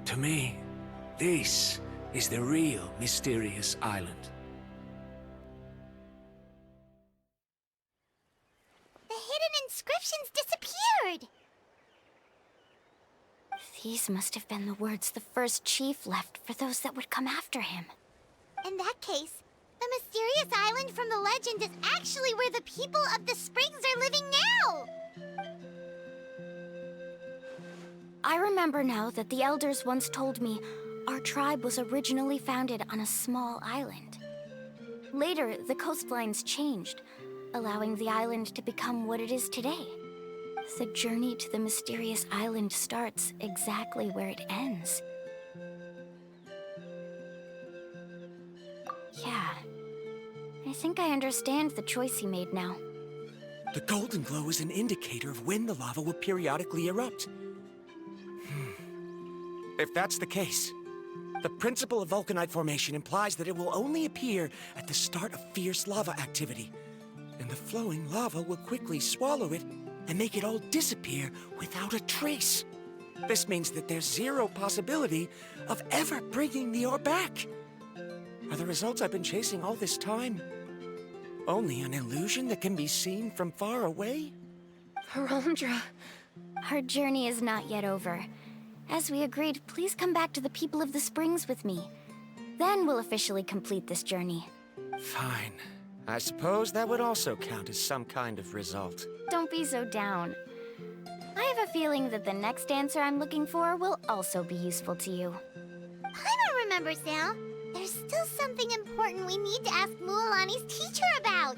Speaker 9: To me, this is the real mysterious island.
Speaker 4: The hidden inscriptions disappeared!
Speaker 5: These must have been the words the first chief left for those that would come after him.
Speaker 4: In that case, the mysterious island from the legend is actually where the people of the springs are living now!
Speaker 5: I remember now that the elders once told me our tribe was originally founded on a small island. Later, the coastlines changed, allowing the island to become what it is today. The journey to the mysterious island starts exactly where it ends. Yeah, I think I understand the choice he made now.
Speaker 9: The golden glow is an indicator of when the lava will periodically erupt. If that's the case, the principle of vulcanite formation implies that it will only appear at the start of fierce lava activity, and the flowing lava will quickly swallow it and make it all disappear without a trace. This means that there's zero possibility of ever bringing the ore back. Are the results I've been chasing all this time only an illusion that can be seen from far away?
Speaker 8: Bromdra.
Speaker 5: Our journey is not yet over. As we agreed, please come back to the people of the springs with me. Then we'll officially complete this journey.
Speaker 9: Fine. I suppose that would also count as some kind of result.
Speaker 5: Don't be so down. I have a feeling that the next answer I'm looking for will also be useful to you.
Speaker 4: Paimon remembers now. There's still something important we need to ask Mualani's teacher about.